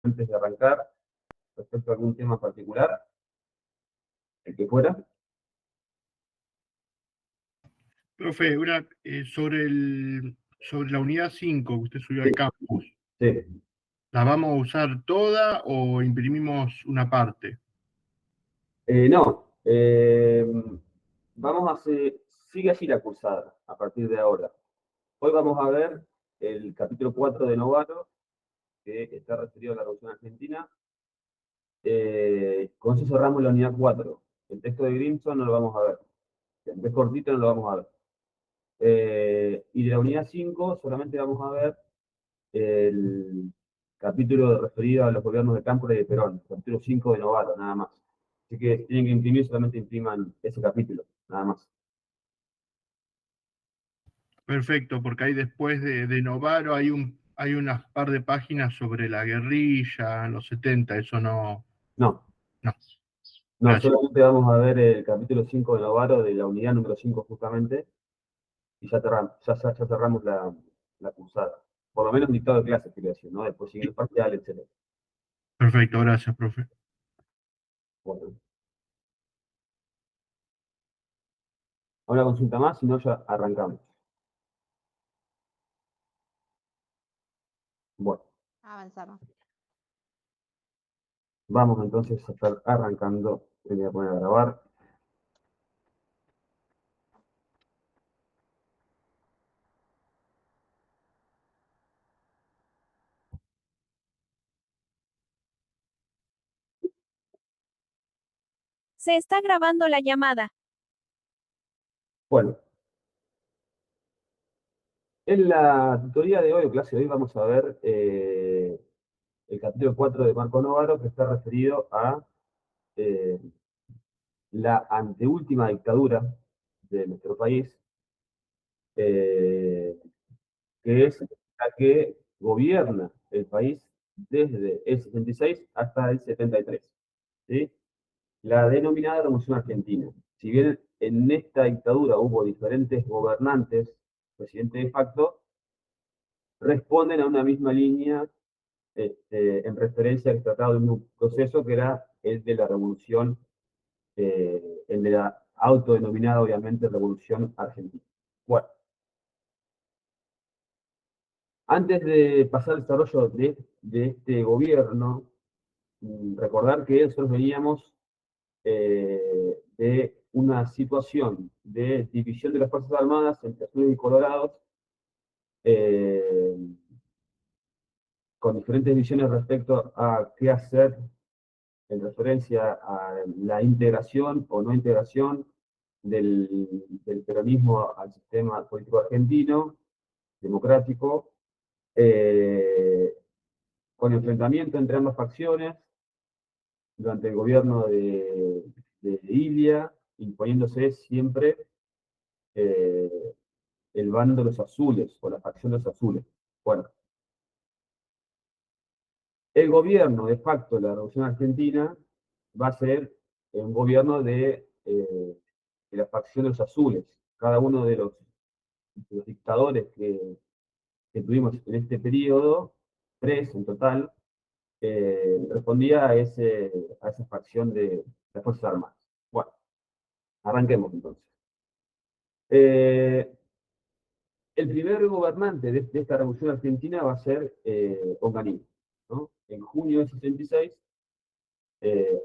antes de arrancar respecto a algún tema particular, el que fuera. Profe, sobre la unidad 5 que usted subió Sí, al campus, sí. ¿la vamos a usar toda o imprimimos una parte? No, vamos a hacer, sigue así la cursada a partir de ahora. Hoy vamos a ver el capítulo 4 de Novaro, que está referido a la Revolución Argentina. Con eso cerramos la unidad 4. El texto de Grimson no lo vamos a ver. El es cortito, no lo vamos a ver. Y de la unidad 5 solamente vamos a ver el capítulo referido a los gobiernos de Cámpora y de Perón, capítulo 5 de Novaro, nada más. Así que si tienen que imprimir, solamente impriman ese capítulo, nada más. Perfecto, porque ahí después de Novaro hay unas par de páginas sobre la guerrilla en los 70, eso no. No, No, no, gracias. solamente vamos a ver el capítulo 5 de Novaro, de la unidad número 5 justamente, y ya cerramos la cursada. Por lo menos dictado de clases, quiero decir, ¿no? Después siguen el parcial, etc. Perfecto, gracias, profe. Bueno, una consulta más, si no ya arrancamos. Bueno, Avanzamos. vamos entonces a estar arrancando. Me voy a poner a grabar. Se está grabando la llamada. Bueno, en la tutoría de hoy, o clase de hoy, vamos a ver el capítulo 4 de Marco Novaro, que está referido a eh, la anteúltima dictadura de nuestro país, eh, que es la que gobierna el país desde el 66 hasta el 73, ¿sí? La denominada Revolución Argentina. Si bien en esta dictadura hubo diferentes gobernantes, presidente de facto, responden a una misma línea en referencia al tratado de un proceso que era el de la revolución, el de la autodenominada, obviamente, Revolución Argentina. Bueno, antes de pasar al desarrollo de este gobierno, recordar que nosotros veníamos de una situación de división de las Fuerzas Armadas entre azules y colorados, eh, con diferentes visiones respecto a qué hacer en referencia a la integración o no integración del peronismo al sistema político argentino, democrático, eh, con enfrentamiento entre ambas facciones durante el gobierno de Ilia, imponiéndose siempre eh, el bando de los azules, o la facción de los azules. Bueno, el gobierno de facto de la Revolución Argentina va a ser un gobierno de la facción de los azules. Cada uno de los dictadores que tuvimos en este periodo, tres en total, respondía a esa facción de las Fuerzas Armadas. Bueno, arranquemos entonces. El primer gobernante de esta revolución argentina va a ser Onganía, ¿no? En junio del 66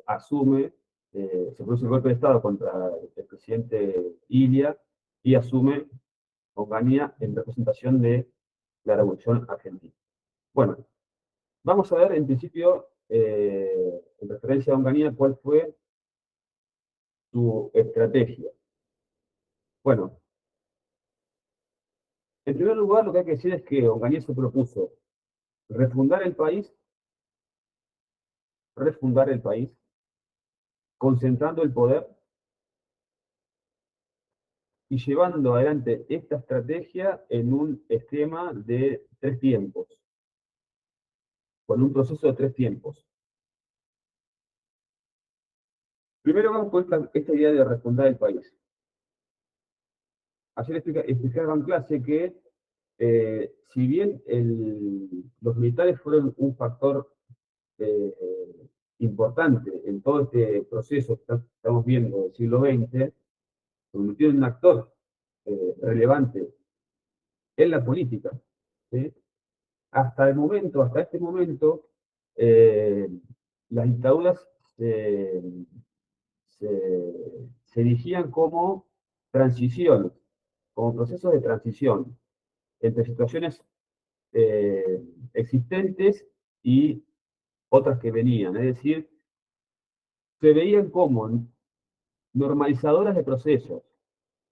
asume, se produce el golpe de Estado contra el presidente Ilia y asume Onganía en representación de la revolución argentina. Bueno, vamos a ver en principio, en referencia a Onganía, cuál fue su estrategia. Bueno, en primer lugar, lo que hay que decir es que Onganía se propuso refundar el país, concentrando el poder y llevando adelante esta estrategia en un esquema de 3 tiempos, con un proceso de 3 tiempos. Primero vamos con esta idea de refundar el país. Ayer explicaba en clase que si bien los militares fueron un factor importante en todo este proceso que estamos viendo del siglo XX, se convirtió en un actor relevante en la política. ¿Sí? Hasta este momento, eh, las dictaduras se erigían como transiciones, como procesos de transición entre situaciones existentes y otras que venían. Es decir, se veían como normalizadoras de procesos,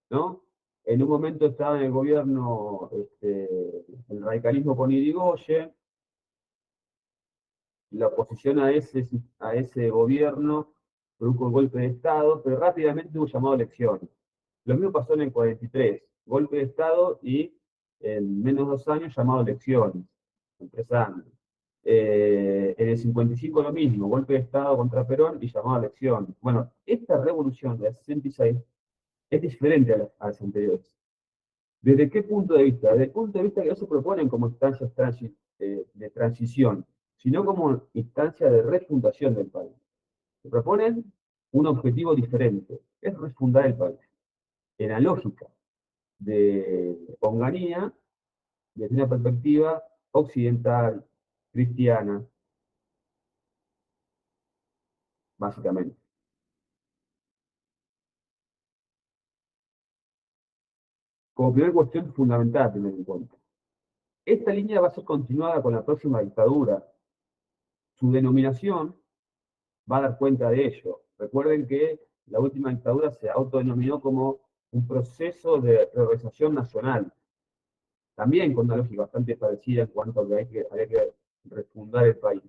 ¿no? En un momento estaba en el gobierno el radicalismo con Irigoyen, la oposición a ese gobierno produjo el golpe de Estado, pero rápidamente hubo llamado a elecciones. Lo mismo pasó en el 43, golpe de Estado y en menos de 2 años llamado a elecciones, en 3 años. En el 55 lo mismo, golpe de Estado contra Perón y llamado a elecciones. Bueno, esta revolución del 66 es diferente a las anteriores. ¿Desde qué punto de vista? Desde el punto de vista que no se proponen como instancias de transición, sino como instancias de refundación del país. Se proponen un objetivo diferente, es refundar el país, en la lógica de Onganía, desde una perspectiva occidental, cristiana, básicamente. Como primera cuestión fundamental a tener en cuenta. Esta línea va a ser continuada con la próxima dictadura. Su denominación va a dar cuenta de ello. Recuerden que la última dictadura se autodenominó como un proceso de reorganización nacional, también con una lógica bastante parecida en cuanto a que había que refundar el país.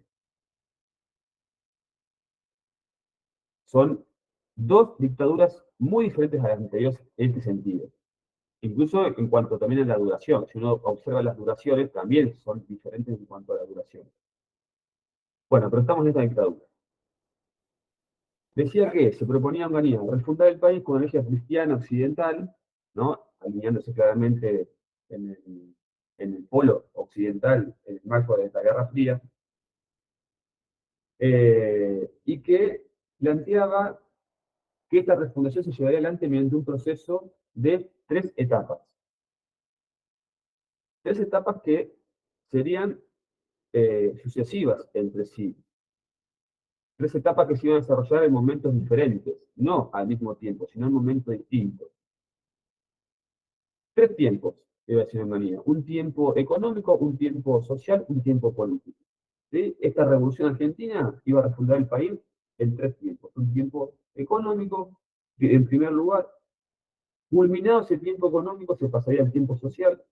Son 2 dictaduras muy diferentes a las anteriores en este sentido. Incluso en cuanto también a la duración. Si uno observa las duraciones, también son diferentes en cuanto a la duración. Bueno, pero estamos en esta dictadura. Decía que se proponía Onganía refundar el país con una lógica cristiana occidental, ¿no? Alineándose claramente en el polo occidental, en el marco de la Guerra Fría, y que planteaba que esta refundación se llevaría adelante mediante un proceso de 3 etapas. 3 etapas que serían sucesivas entre sí. 3 etapas que se iban a desarrollar en momentos diferentes, no al mismo tiempo, sino en momentos distintos. 3 tiempos, iba a decir Onganía. Un tiempo económico, un tiempo social, un tiempo político. ¿Sí? Esta revolución argentina iba a refundar el país en 3 tiempos. Un tiempo económico, en primer lugar. Culminado ese tiempo económico, se pasaría al tiempo social.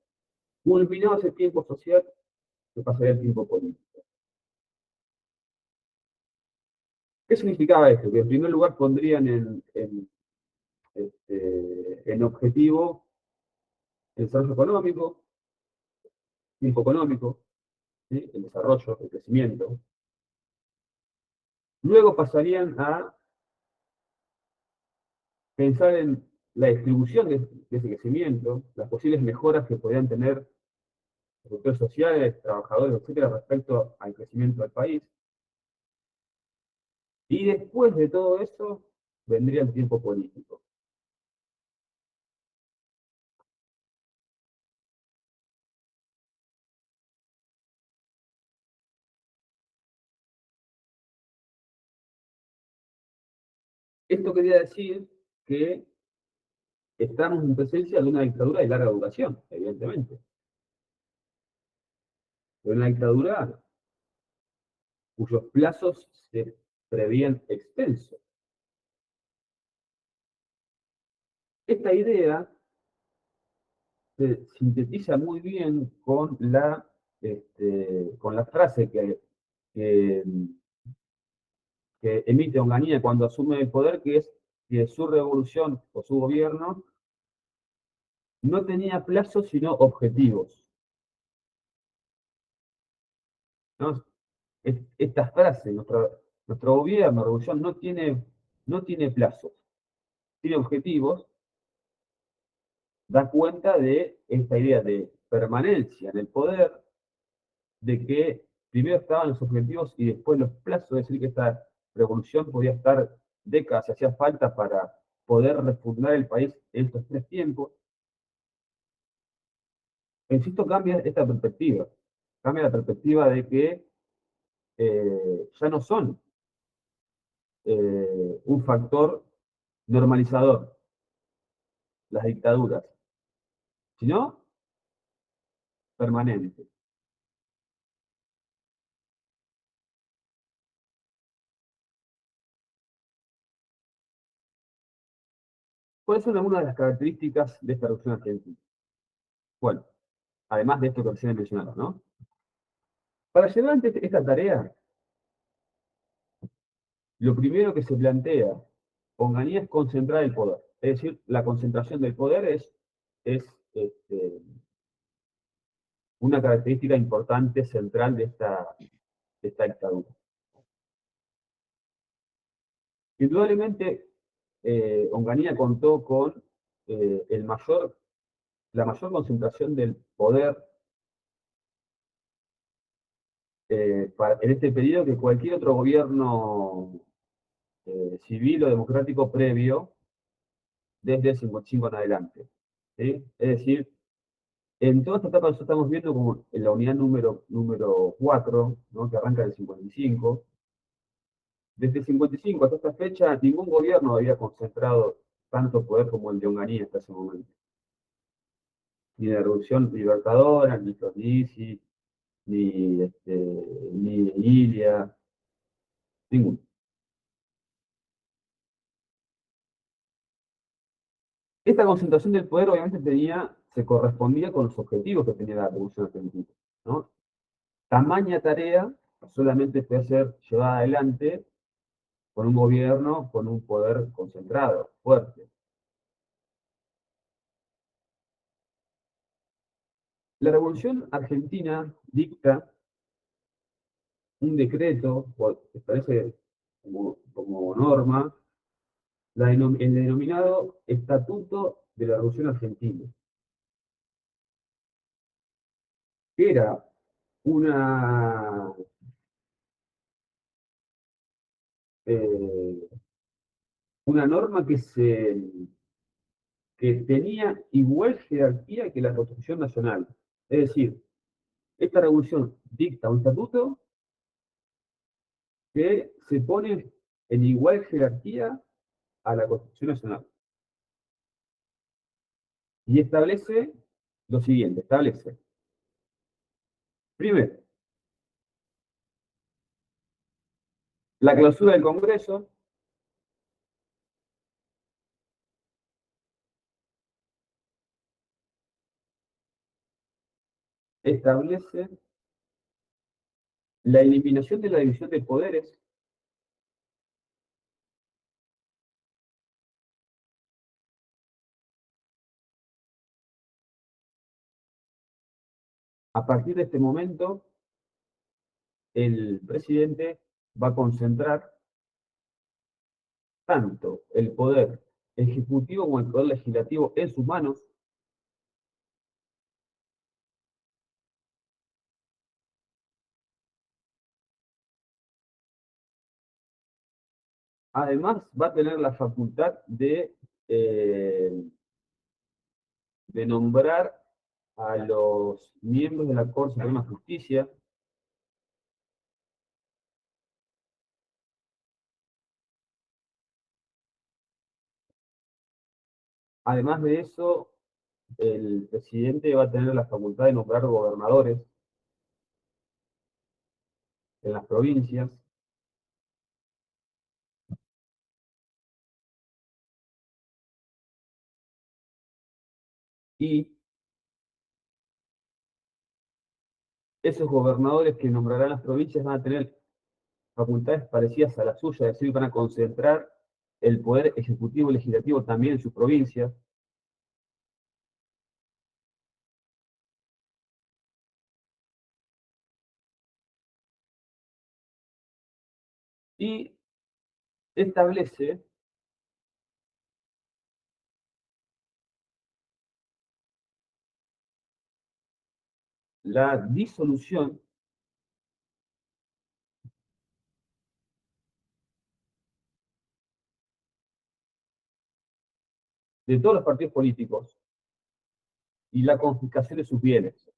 Culminado ese tiempo social, se pasaría al tiempo político. ¿Qué significaba esto? Que en primer lugar pondrían en objetivo el desarrollo económico, tiempo económico, ¿sí? El desarrollo, el crecimiento. Luego pasarían a pensar en la distribución de ese crecimiento, las posibles mejoras que podrían tener los sectores sociales, trabajadores, etcétera, respecto al crecimiento del país. Y después de todo eso, vendría el tiempo político. Esto quería decir que estamos en presencia de una dictadura de larga duración, evidentemente. De una dictadura cuyos plazos se prevían extensos. Esta idea se sintetiza muy bien con la frase que, que emite Onganía cuando asume el poder, que es que su revolución o su gobierno no tenía plazos sino objetivos. ¿No? Esta frase, nuestro gobierno, revolución, no tiene plazos, tiene objetivos, da cuenta de esta idea de permanencia en el poder, de que primero estaban los objetivos y después los plazos, es decir, que esta revolución podía estar décadas, si hacía falta para poder refundar el país en estos tres tiempos. Insisto, cambia esta perspectiva, cambia la perspectiva de que ya no son un factor normalizador las dictaduras, sino permanente. ¿Cuáles son algunas de las características de esta revolución argentina? Bueno, además de esto que recién he mencionado, ¿no? Para llevar ante esta tarea, lo primero que se plantea Onganía es concentrar el poder. Es decir, la concentración del poder es una característica importante, central de esta dictadura. Indudablemente, Onganía contó con la mayor concentración del poder en este periodo que cualquier otro gobierno civil o democrático previo desde el 55 en adelante. ¿Sí? Es decir, en toda esta etapa nosotros estamos viendo como en la unidad número 4, ¿no? Que arranca del 55. Desde el 55 hasta esta fecha, ningún gobierno había concentrado tanto poder como el de Onganía hasta ese momento. Ni la Revolución Libertadora, ni Frondizi, ni Ilia, ninguno. Esta concentración del poder obviamente se correspondía con los objetivos que tenía la Revolución Argentina, ¿no? Tamaña tarea solamente puede ser llevada adelante con un gobierno con un poder concentrado, fuerte. La Revolución Argentina dicta un decreto, que establece como norma, el denominado Estatuto de la Revolución Argentina, que era una, eh, una norma que tenía igual jerarquía que la Constitución Nacional. Es decir, esta revolución dicta un estatuto que se pone en igual jerarquía a la Constitución Nacional. Y establece lo siguiente, establece, primero, la clausura del Congreso, establece la eliminación de la división de poderes, a partir de este momento, el presidente va a concentrar tanto el poder ejecutivo como el poder legislativo en sus manos. Además, va a tener la facultad de nombrar a los miembros de la Corte Suprema de Justicia. Además de eso, el presidente va a tener la facultad de nombrar gobernadores en las provincias y esos gobernadores que nombrarán las provincias van a tener facultades parecidas a las suyas, es decir, van a concentrar el poder ejecutivo y legislativo también en sus provincias. Y establece la disolución de todos los partidos políticos y la confiscación de sus bienes.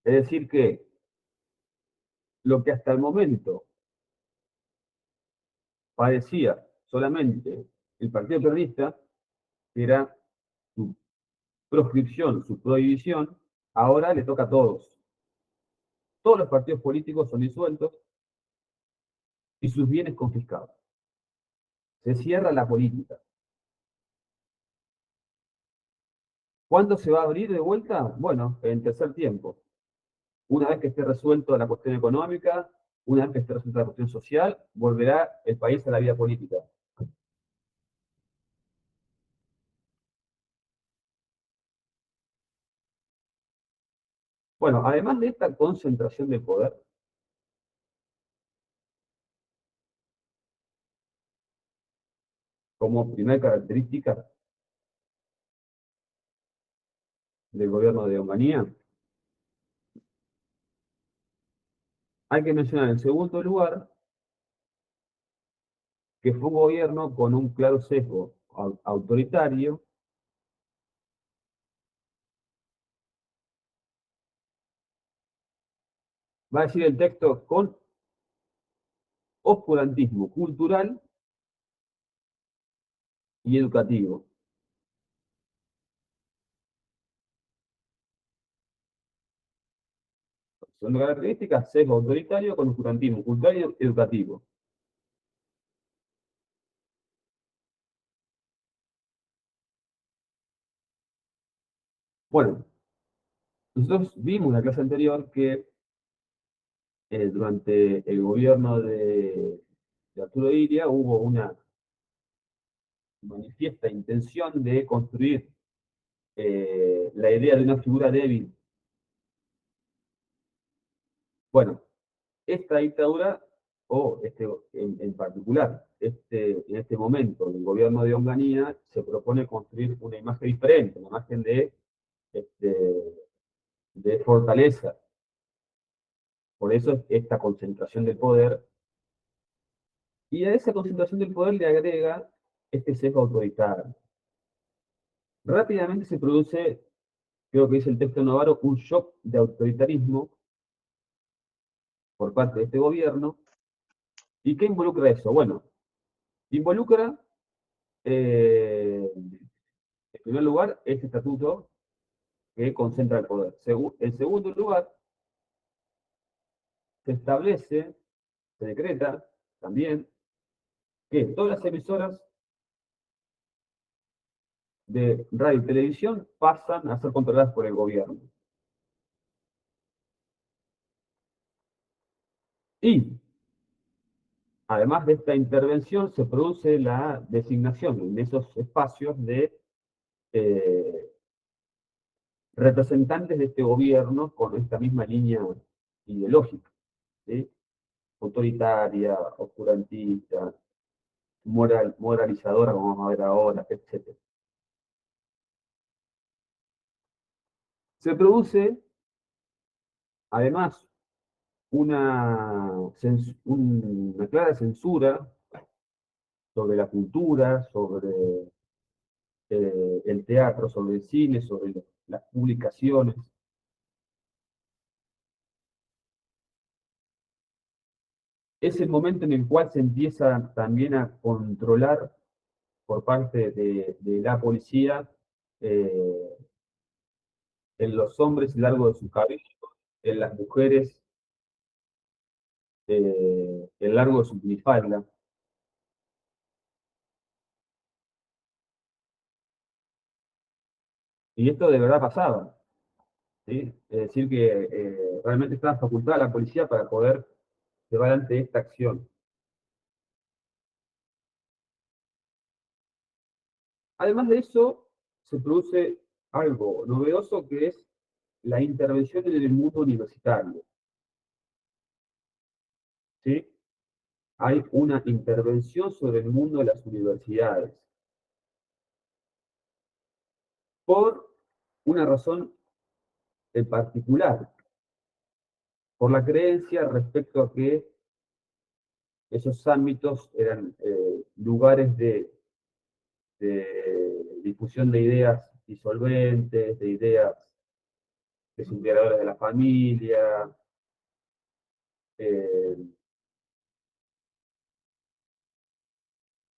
Es decir que lo que hasta el momento padecía solamente el Partido Peronista, que era su proscripción, su prohibición, ahora le toca a todos. Todos los partidos políticos son disueltos y sus bienes confiscados. Se cierra la política. ¿Cuándo se va a abrir de vuelta? Bueno, en tercer tiempo. Una vez que esté resuelta la cuestión económica, una vez que esté resuelta la cuestión social, volverá el país a la vida política. Bueno, además de esta concentración de poder, como primera característica del gobierno de Onganía, hay que mencionar en segundo lugar que fue un gobierno con un claro sesgo autoritario, va a decir el texto, con oscurantismo cultural y educativo. Son características: sesgo autoritario con oscurantismo cultural y educativo. Bueno, nosotros vimos en la clase anterior que durante el gobierno de Arturo Illia hubo una manifiesta intención de construir la idea de una figura débil. Bueno, esta dictadura, o en particular, en este momento del gobierno de Onganía, se propone construir una imagen diferente, una imagen este, de fortaleza. Por eso esta concentración del poder, y a esa concentración del poder le agrega este sesgo autoritario. Rápidamente se produce, creo que dice el texto de Novaro, un shock de autoritarismo por parte de este gobierno. ¿Y qué involucra eso? Bueno, involucra, en primer lugar, este estatuto que concentra el poder. En segundo lugar, se establece, se decreta también, que todas las emisoras de radio y televisión pasan a ser controladas por el gobierno. Y, además de esta intervención, se produce la designación en esos espacios de representantes de este gobierno con esta misma línea ideológica, ¿sí? Autoritaria, oscurantista, moralizadora, como vamos a ver ahora, etc. Se produce, además, una clara censura sobre la cultura, sobre el teatro, sobre el cine, sobre las publicaciones. Es el momento en el cual se empieza también a controlar por parte de la policía eh, en los hombres el largo de su cabello, en las mujeres el largo de su minifalda. Y esto de verdad pasaba, ¿sí? Es decir, que realmente estaba facultada la policía para poder llevar adelante esta acción. Además de eso, se produce algo novedoso, que es la intervención en el mundo universitario, ¿sí? Hay una intervención sobre el mundo de las universidades, por una razón en particular, por la creencia respecto a que esos ámbitos eran lugares de difusión de ideas disolventes, de ideas desintegradoras de la familia, eh,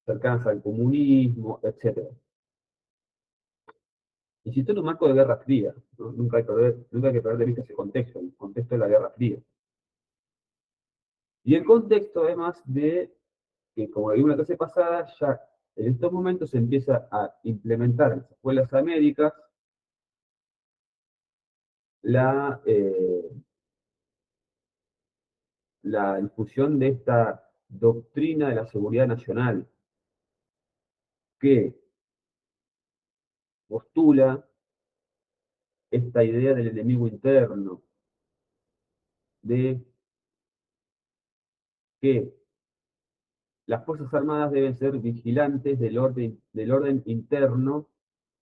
cercanas al comunismo, etc. Insisto en un marco de Guerra Fría, ¿no? Nunca hay que perder de vista ese contexto, el contexto de la Guerra Fría. Y el contexto, además, de que, como vimos en la clase pasada, ya en estos momentos se empieza a implementar en las escuelas américas la, la difusión de esta doctrina de la seguridad nacional, que postula esta idea del enemigo interno, de que las Fuerzas Armadas deben ser vigilantes del orden interno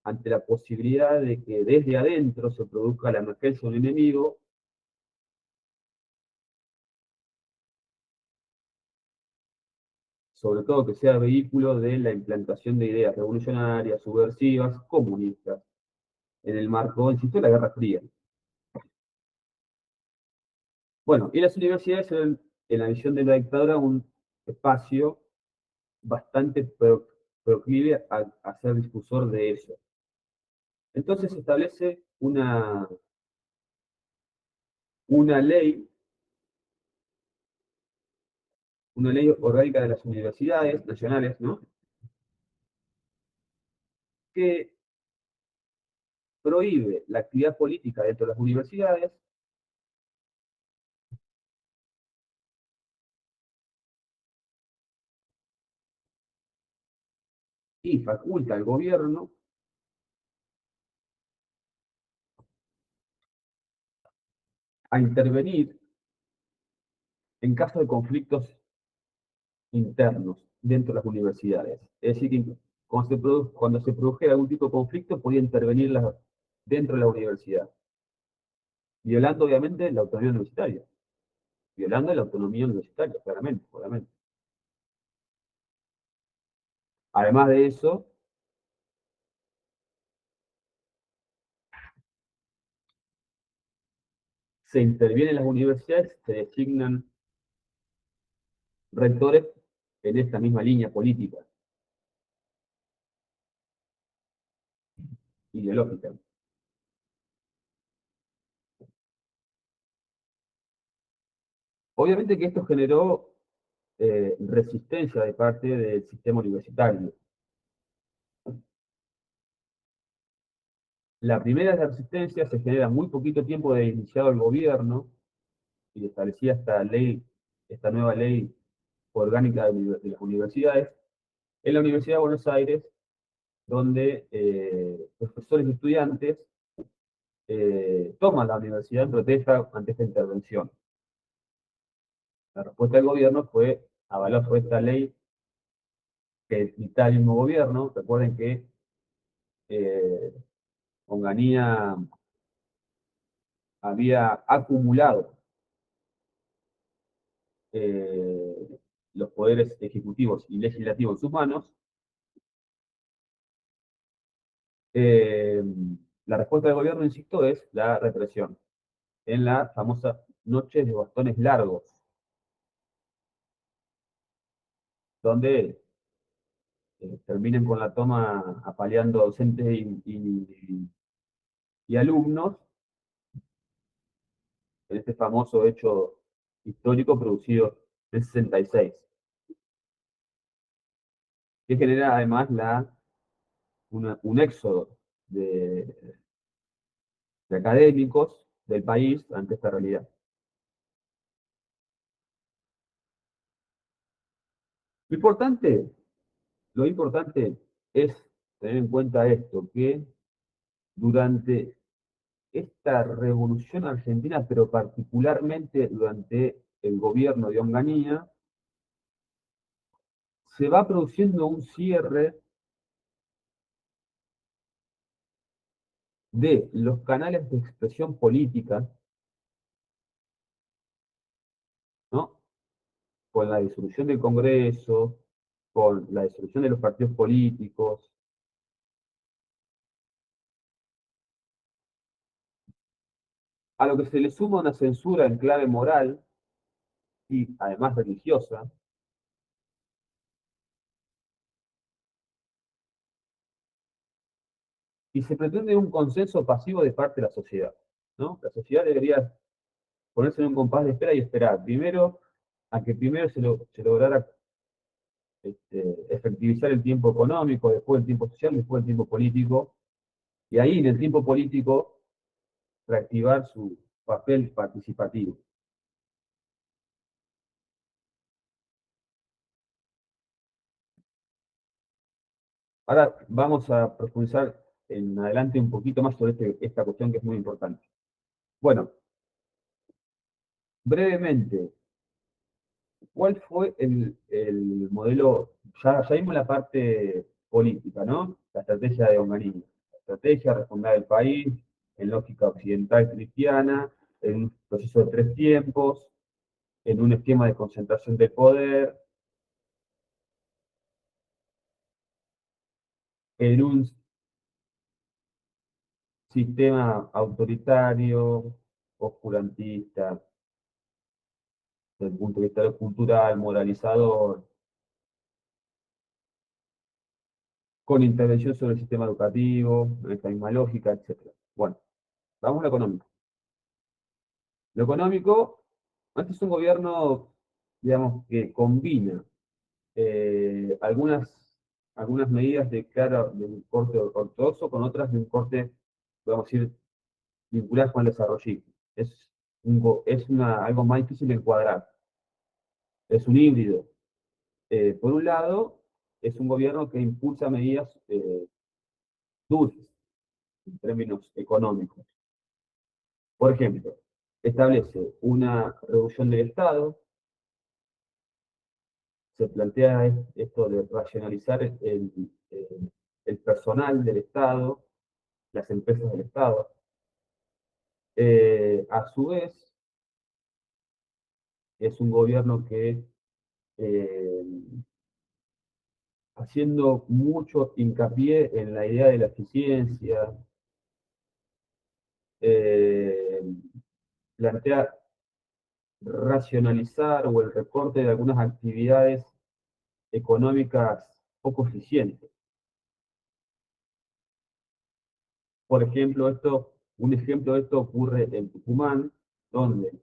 ante la posibilidad de que desde adentro se produzca la emergencia de un enemigo, sobre todo que sea vehículo de la implantación de ideas revolucionarias, subversivas, comunistas, en el marco, insisto, de la Guerra Fría. Bueno, y las universidades eran, en la visión de la dictadura, un espacio bastante proclive a ser difusor de eso. Entonces se establece una ley, una ley orgánica de las universidades nacionales, ¿no? Que prohíbe la actividad política dentro de las universidades y faculta al gobierno a intervenir en caso de conflictos internos dentro de las universidades. Es decir, que cuando se produjera algún tipo de conflicto, podía intervenir dentro de la universidad, violando obviamente la autonomía universitaria, violando la autonomía universitaria, claramente, obviamente. Además de eso, se interviene en las universidades, se designan rectores en esta misma línea política, ideológica. Obviamente que esto generó resistencia de parte del sistema universitario. La primera de las resistencias se genera muy poquito tiempo de iniciado el gobierno y establecía esta nueva ley orgánica de las universidades, en la Universidad de Buenos Aires, donde profesores y estudiantes toman la universidad en protesta ante esta intervención. La respuesta del gobierno fue avalar por esta ley que dicta el mismo gobierno. Recuerden que eh, Onganía había acumulado los poderes ejecutivos y legislativos en sus manos. eh, la respuesta del gobierno, insisto, es la represión, en la famosa noche de bastones largos, donde terminen con la toma apaleando docentes y alumnos, en este famoso hecho histórico producido en 66, que genera además un éxodo de académicos del país ante esta realidad. Lo importante, lo importante es tener en cuenta esto, que durante esta revolución argentina, pero particularmente durante el gobierno de Onganía, se va produciendo un cierre de los canales de expresión política con la disolución del Congreso, con la disolución de los partidos políticos, a lo que se le suma una censura en clave moral y además religiosa, y se pretende un consenso pasivo de parte de la sociedad, ¿no? La sociedad debería ponerse en un compás de espera y esperar. Primero, a que primero se lograra efectivizar el tiempo económico, después el tiempo social, después el tiempo político, y ahí en el tiempo político reactivar su papel participativo. Ahora vamos a profundizar en adelante un poquito más sobre esta cuestión que es muy importante. Bueno, brevemente, ¿cuál fue el modelo? Ya vimos la parte política, ¿no? La estrategia de Onganía. La estrategia, refundar el país en lógica occidental cristiana, en un proceso de 3 tiempos, en un esquema de concentración de poder, en un sistema autoritario, oscurantista, desde el punto de vista cultural, moralizador, con intervención sobre el sistema educativo, en esta misma lógica, etc. Bueno, vamos a lo económico. Lo económico, este es un gobierno, digamos, que combina algunas medidas de un corte ortodoxo con otras de un corte, podemos decir, vinculadas con el desarrollismo. Algo más difícil de encuadrar. Es un híbrido. Por un lado, es un gobierno que impulsa medidas duras en términos económicos. Por ejemplo, establece una reducción del Estado, se plantea esto de racionalizar el personal del Estado, las empresas del Estado. A su vez, es un gobierno que, eh, haciendo mucho hincapié en la idea de la eficiencia, eh, plantea racionalizar o el recorte de algunas actividades económicas poco eficientes. Por ejemplo, un ejemplo de esto ocurre en Tucumán, donde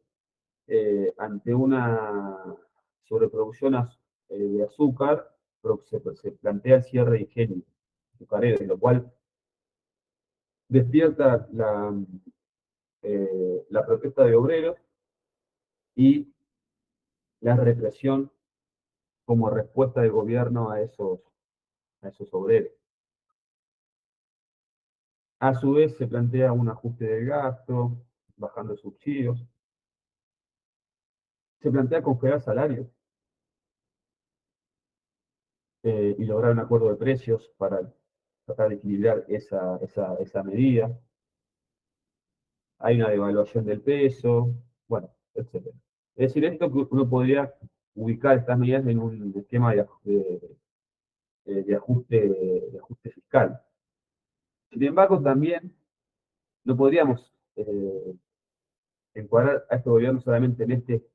ante una sobreproducción de azúcar, se plantea el cierre higiénico azucarero, lo cual despierta la protesta de obreros y la represión como respuesta del gobierno a esos obreros. A su vez se plantea un ajuste del gasto, bajando subsidios. Se plantea congelar salarios y lograr un acuerdo de precios para tratar de equilibrar esa medida. Hay una devaluación del peso, bueno, etc. Es decir, esto que uno podría ubicar estas medidas en un esquema de ajuste fiscal. Sin embargo, también no podríamos encuadrar a este gobierno solamente en este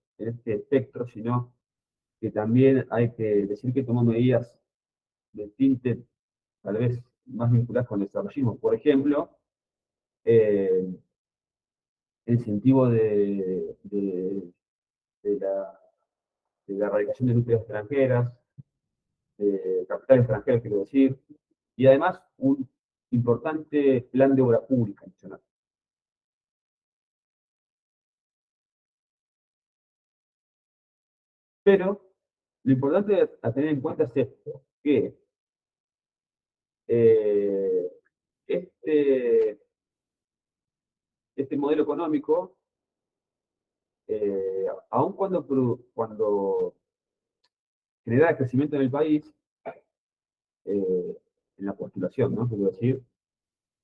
espectro, sino que también hay que decir que tomó medidas de tinte tal vez más vinculadas con el desarrollismo. Por ejemplo, eh, el incentivo de la erradicación de nukleos extranjeras, capital extranjero, quiero decir, y además un importante plan de obra pública nacional. Pero lo importante a tener en cuenta es esto, que eh, este, este modelo económico, aun cuando genera el crecimiento en el país, en la postulación, ¿no? Quiero decir,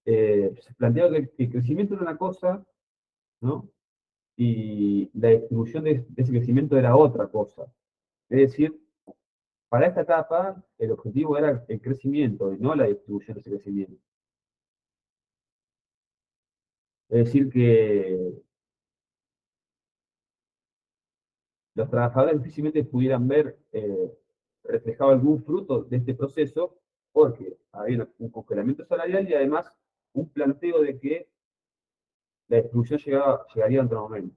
se plantea que el crecimiento era una cosa, ¿no? Y la distribución de ese crecimiento era otra cosa. Es decir, para esta etapa, el objetivo era el crecimiento y no la distribución de ese crecimiento. Es decir, que los trabajadores difícilmente pudieran ver reflejado algún fruto de este proceso, porque había un congelamiento salarial y además un planteo de que la distribución llegaría en otro momento,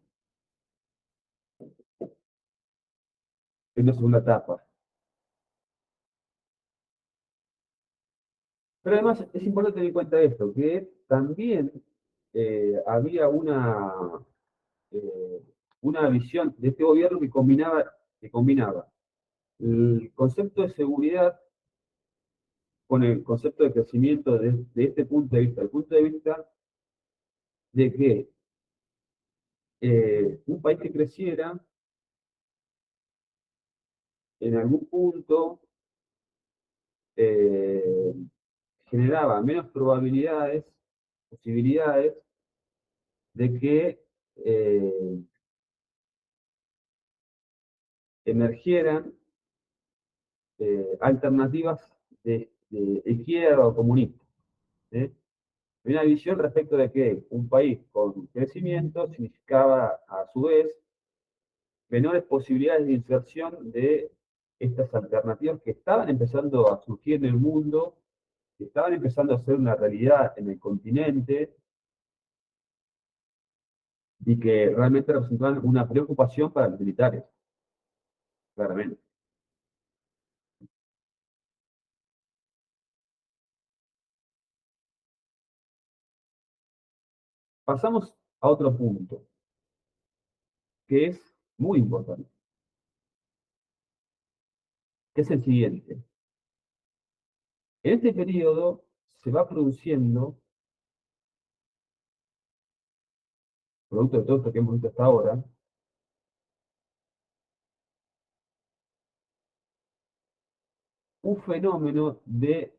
en una segunda etapa. Pero además es importante tener en cuenta esto, que también había eh, una visión de este gobierno que combinaba el concepto de seguridad con el concepto de crecimiento de este punto de vista, el punto de vista de que un país que creciera en algún punto eh, generaba menos posibilidades de que eh, emergieran alternativas de izquierda o comunista. ¿Sí? Hay una visión respecto de que un país con crecimiento significaba a su vez menores posibilidades de inserción de estas alternativas que estaban empezando a surgir en el mundo, que estaban empezando a ser una realidad en el continente y que realmente representaban una preocupación para los militares, claramente. Pasamos a otro punto, que es muy importante, que es el siguiente. En este periodo se va produciendo, producto de todo esto que hemos visto hasta ahora, un fenómeno de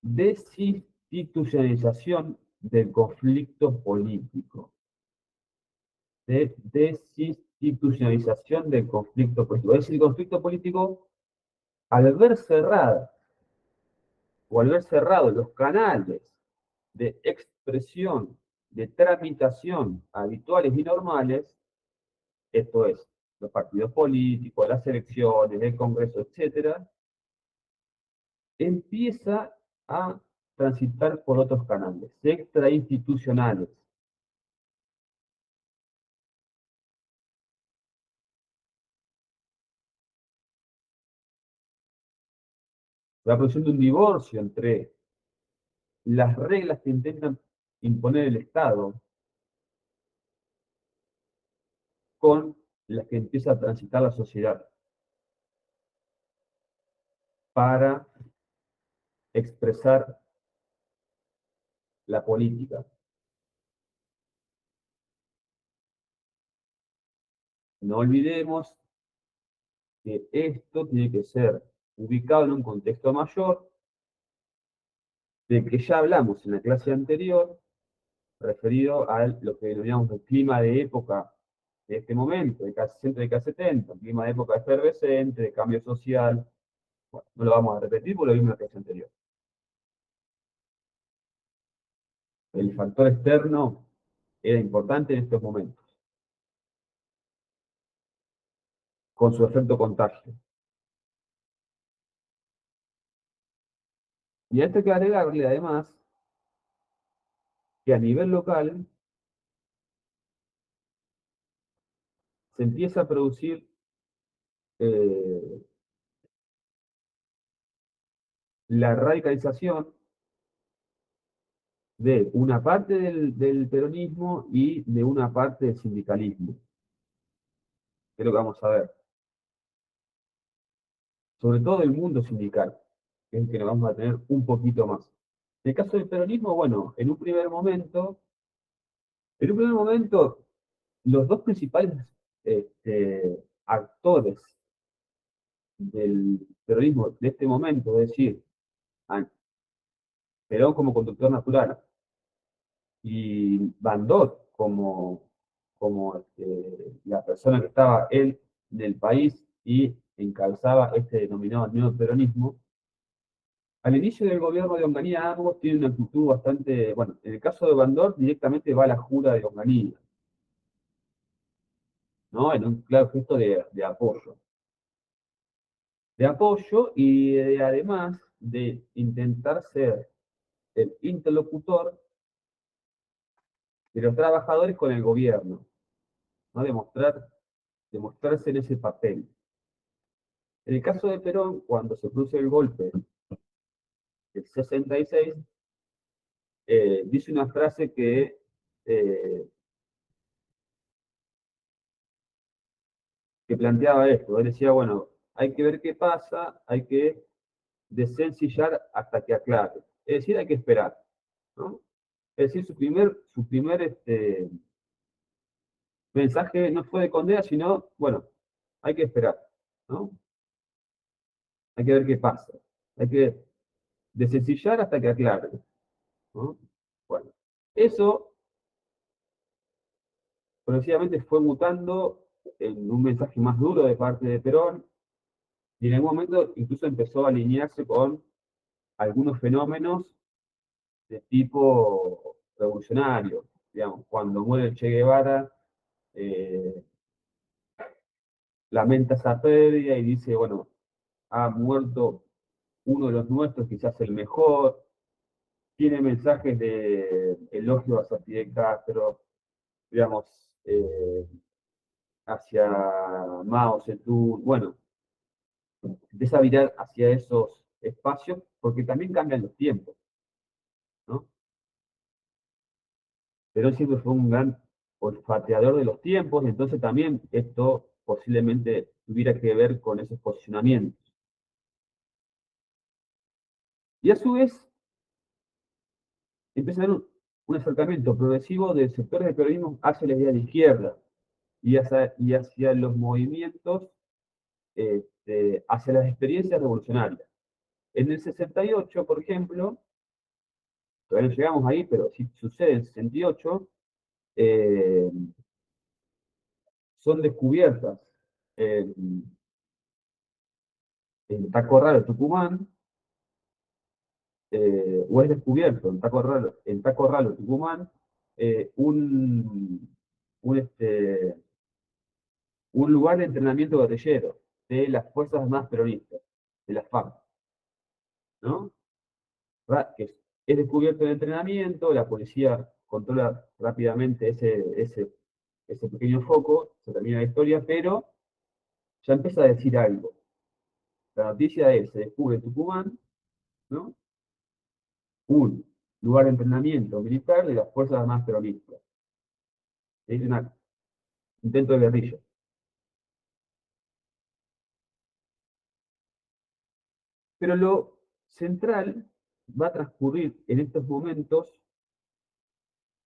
desinstitucionalización del conflicto político. De desinstitucionalización del conflicto político. Es decir, el conflicto político, al ver cerrada o al ver cerrados los canales de expresión, de tramitación habituales y normales, esto es, los partidos políticos, las elecciones, el Congreso, etcétera, empieza a transitar por otros canales extrainstitucionales. La producción de un divorcio entre las reglas que intentan imponer el Estado con las que empieza a transitar la sociedad para expresar la política. No olvidemos que esto tiene que ser ubicado en un contexto mayor, del que ya hablamos en la clase anterior, referido a lo que denominamos el clima de época de este momento, de casi 60 y casi 70, clima de época efervescente, de cambio social. Bueno, no lo vamos a repetir porque lo vimos en la clase anterior. El factor externo era importante en estos momentos, con su efecto contagio. Y a esto hay que agregarle además que a nivel local se empieza a producir eh, la radicalización de una parte del peronismo y de una parte del sindicalismo, que es lo que vamos a ver. Sobre todo el mundo sindical, que es el que nos vamos a tener un poquito más. En el caso del peronismo, bueno, en un primer momento, los dos principales actores del peronismo de este momento, es decir, Perón como conductor natural y Bandot como como la persona que estaba él en el país y encabezaba este denominado neoperonismo, al inicio del gobierno de Onganía ambos tienen una actitud bastante, bueno, en el caso de Bandor directamente va a la jura de Onganía, ¿no? En un claro gesto de apoyo. De apoyo y además de intentar ser el interlocutor de los trabajadores con el gobierno, ¿no? Demostrarse en ese papel. En el caso de Perón, cuando se produce el golpe del 66, dice una frase eh, que planteaba esto. Él decía, bueno, hay que ver qué pasa, hay que desencillar hasta que aclare. Es decir, hay que esperar, ¿no? Es decir, su primer mensaje no fue de condena, sino, bueno, hay que esperar, ¿no? Hay que ver qué pasa. Hay que desencillar hasta que aclare, ¿no? Bueno, eso progresivamente fue mutando en un mensaje más duro de parte de Perón, y en algún momento incluso empezó a alinearse con algunos fenómenos de tipo revolucionario. Digamos, cuando muere el Che Guevara, eh, lamenta esa pérdida y dice, bueno, ha muerto uno de los nuestros, quizás el mejor. Tiene mensajes de elogio a Fidel Castro, digamos, hacia Mao Zedong. Bueno, empieza a virar hacia esos espacios porque también cambian los tiempos, ¿no? Pero él siempre fue un gran olfateador de los tiempos, y entonces también esto posiblemente tuviera que ver con esos posicionamientos. Y a su vez, empieza a haber un acercamiento progresivo de sectores del peronismo hacia la idea de izquierda y hacia los movimientos, hacia las experiencias revolucionarias. En el 68, por ejemplo, todavía no llegamos ahí, pero sí sucede en el 68, eh, son descubiertas en, en Tacorralo, Tucumán, o es descubierto en Tacorralo, Tucumán, un lugar de entrenamiento guerrillero de las Fuerzas Armadas Peronistas, de la FARC, ¿no? Que es descubierto el entrenamiento, la policía controla rápidamente ese pequeño foco, se termina la historia, pero ya empieza a decir algo. La noticia es, se descubre en Tucumán, ¿no? Un lugar de entrenamiento militar de las Fuerzas Armadas Peronistas. Es un intento de guerrilla. Pero lo central va a transcurrir en estos momentos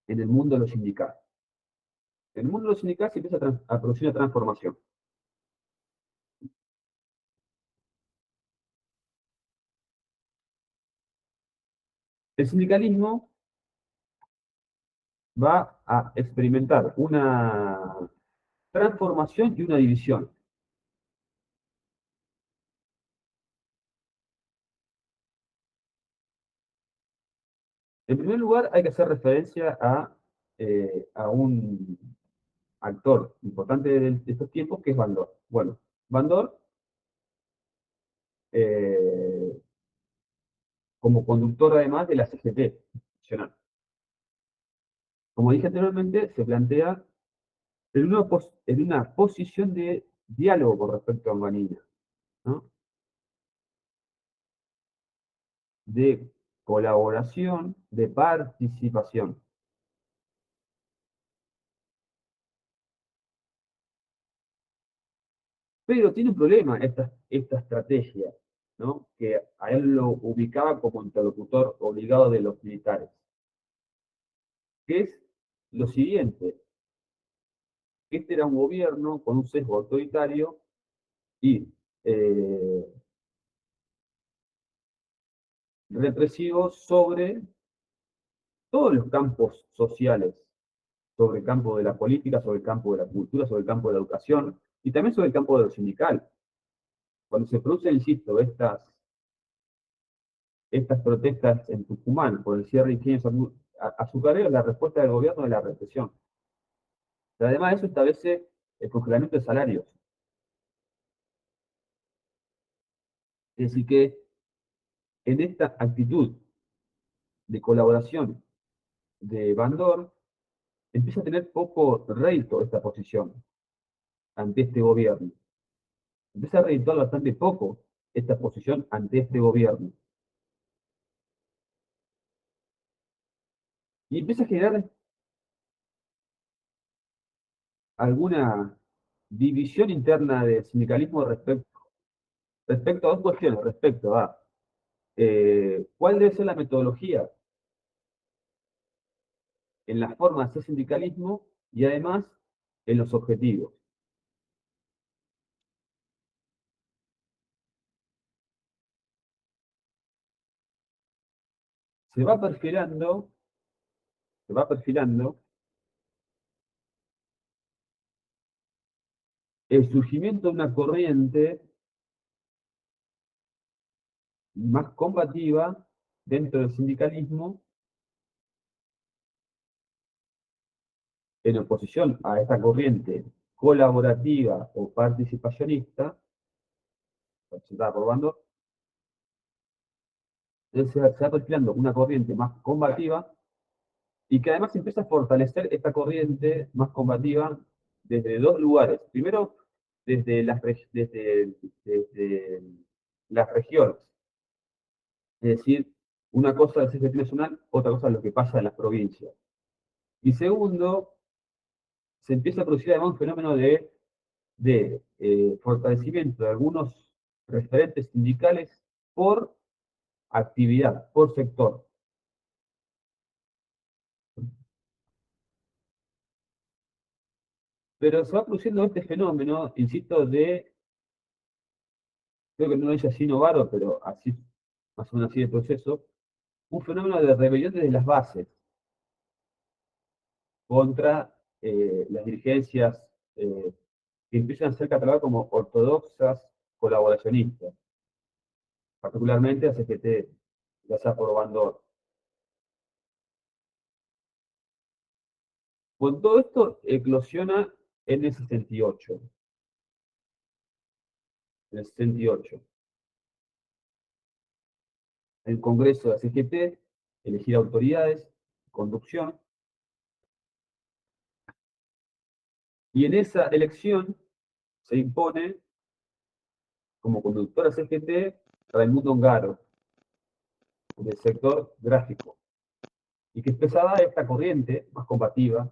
en el mundo de los sindicatos. En el mundo de los sindicatos se empieza a producir una transformación. El sindicalismo va a experimentar una transformación y una división. En primer lugar, hay que hacer referencia a un actor importante de estos tiempos, que es Bandor. Bueno, Bandor, eh, como conductor además de la CGT nacional. Como dije anteriormente, se plantea en una posición de diálogo con respecto a Onganía, ¿no? De colaboración, de participación. Pero tiene un problema esta estrategia, ¿no? Que a él lo ubicaba como interlocutor obligado de los militares, que es lo siguiente: este era un gobierno con un sesgo autoritario y represivo sobre todos los campos sociales, sobre el campo de la política, sobre el campo de la cultura, sobre el campo de la educación y también sobre el campo de lo sindical. Cuando se producen, insisto, estas protestas en Tucumán por el cierre de ingenios azucareros, la respuesta del gobierno es la represión. Pero además de eso establece el congelamiento de salarios. Es decir, que en esta actitud de colaboración de Bandor, empieza a tener poco rédito esta posición ante este gobierno. Empieza a redituar bastante poco esta posición ante este gobierno. Y empieza a generar alguna división interna del sindicalismo respecto a dos cuestiones, respecto a cuál debe ser la metodología en la forma de hacer sindicalismo y además en los objetivos. Se va perfilando el surgimiento de una corriente más combativa dentro del sindicalismo en oposición a esta corriente colaborativa o participacionista, representada por Bandor. Entonces se va perfilando una corriente más combativa y que además empieza a fortalecer esta corriente más combativa desde dos lugares. Primero, desde las regiones. Es decir, una cosa es el CGT nacional, otra cosa es lo que pasa en las provincias. Y segundo, se empieza a producir además un fenómeno de fortalecimiento de algunos referentes sindicales por actividad, por sector. Pero se va produciendo este fenómeno, insisto, creo que no lo dice así Novaro, pero así, más o menos así el proceso, un fenómeno de rebelión desde las bases contra las dirigencias que empiezan a ser catalogadas como ortodoxas colaboracionistas, particularmente a CGT, ya sea por Bandor. Con todo esto eclosiona en el 68. En el 68. El Congreso de la CGT, elegir autoridades, conducción, y en esa elección se impone como conductora CGT Raimundo Ongaro, del sector gráfico, y que expresaba esta corriente más combativa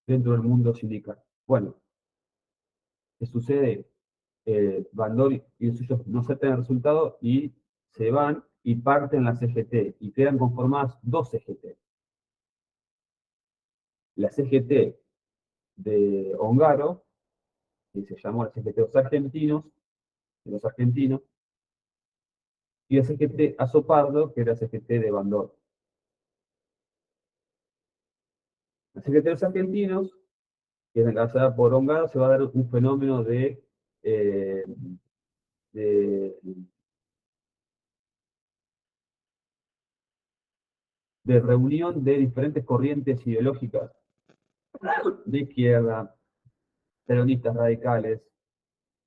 dentro del mundo sindical. Bueno, ¿qué sucede? Bandor y los suyos no se tienen resultado y se van y parten la CGT y quedan conformadas dos CGT. La CGT de Ongaro, que se llamó la CGT de los argentinos, y la CGT Azopardo, que era la CGT de Bandor. La CGT de los argentinos, que es encabezada por Ongaro, se va a dar un fenómeno eh, de, de reunión de diferentes corrientes ideológicas de izquierda, peronistas radicales,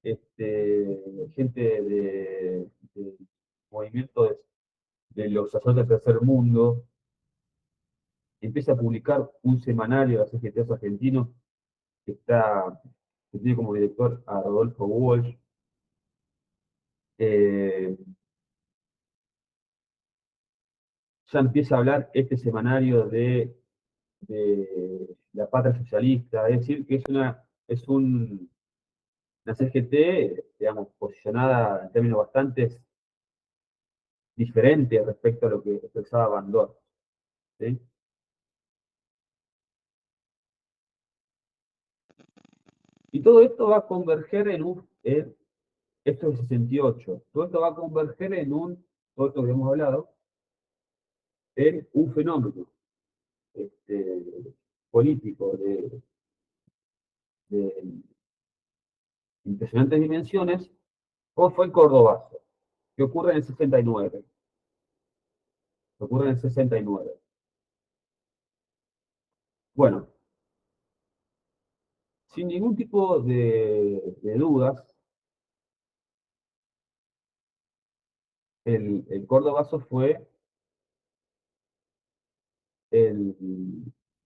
gente de movimientos de los sacerdotes del tercer mundo, empieza a publicar un semanario de CGT argentinos que tiene como director a Rodolfo Walsh. Ya empieza a hablar este semanario de la patria socialista, es decir, que una CGT, digamos, posicionada en términos bastante diferentes respecto a lo que expresaba Bandor. ¿Sí? Y todo esto va a converger esto es 68, todo esto va a converger todo esto que hemos hablado, en un fenómeno político de impresionantes dimensiones, como fue el Cordobazo, que ocurre en el 69. Ocurre en el 69. Bueno, sin ningún tipo de dudas, el Cordobazo fue el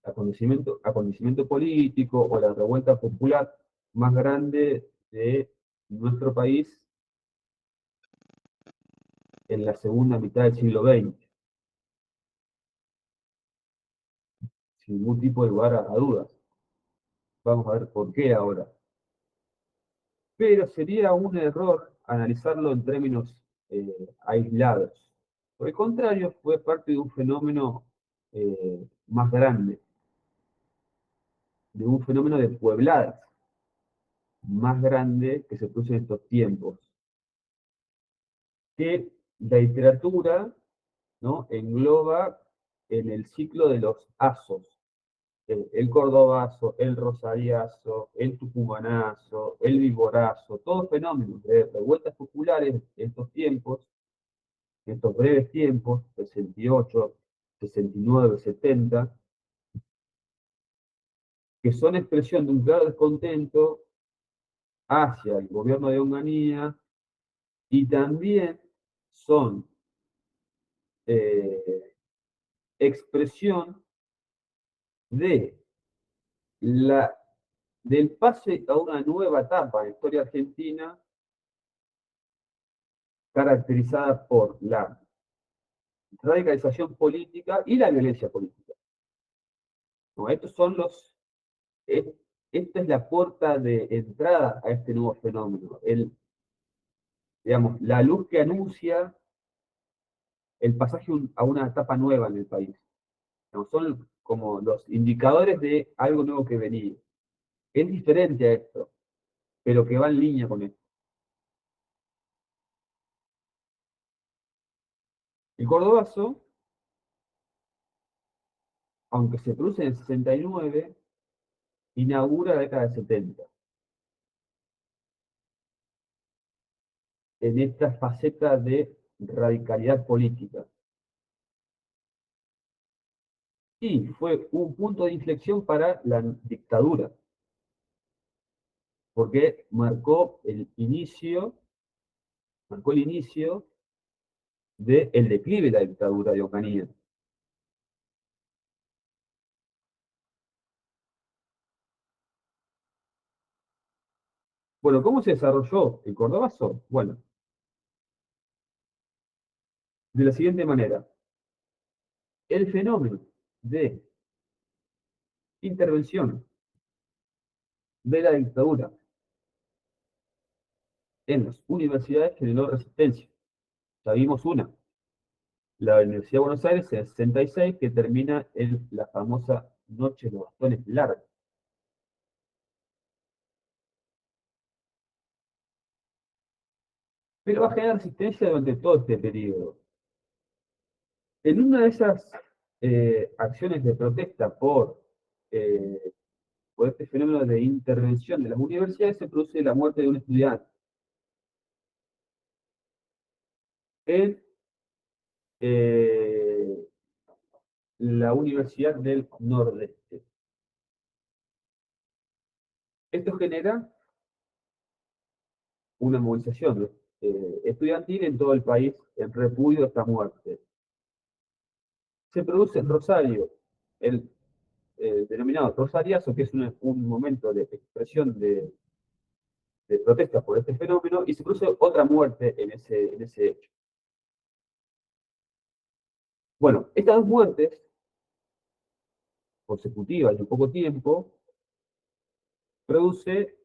acontecimiento político o la revuelta popular más grande de nuestro país en la segunda mitad del siglo XX, sin ningún tipo de lugar a dudas. Vamos a ver por qué ahora. Pero sería un error analizarlo en términos aislados. Por el contrario, fue parte de un fenómeno más grande, de un fenómeno de puebladas más grande que se produce en estos tiempos, que la literatura, ¿no?, engloba en el ciclo de los asos, el cordobazo, el rosariazo, el tucumanazo, el viborazo, todos fenómenos de revueltas populares en estos tiempos, en estos breves tiempos, 68, 69, 70, que son expresión de un claro descontento hacia el gobierno de Onganía y también son eh, expresión de la, del pase a una nueva etapa en la historia argentina caracterizada por la radicalización política y la violencia política. ¿No? Estos son los, es- esta es la puerta de entrada a este nuevo fenómeno, digamos, la luz que anuncia el pasaje a una etapa nueva en el país. Digamos, son como los indicadores de algo nuevo que venía. Es diferente a esto, pero que va en línea con esto. El cordobazo, aunque se produce en el 69, inaugura la década del 70, en esta faceta de radicalidad política. Y fue un punto de inflexión para la dictadura, porque marcó el inicio del declive de la dictadura de Onganía. Bueno, ¿cómo se desarrolló el cordobazo? Bueno, de la siguiente manera. El fenómeno de intervención de la dictadura en las universidades generó resistencia. Ya vimos una, la Universidad de Buenos Aires en el 66, que termina en la famosa Noche de los Bastones Largos. Pero va a generar resistencia durante todo este periodo. En una de esas acciones de protesta eh, por este fenómeno de intervención de las universidades se produce la muerte de un estudiante en eh, la Universidad del Nordeste. Esto genera una movilización estudiantil en todo el país en repudio a esta muerte. Se produce en Rosario el denominado Rosariazo, que es un momento de expresión de protesta por este fenómeno, y se produce otra muerte en ese hecho. Bueno, estas dos muertes consecutivas y en poco tiempo produce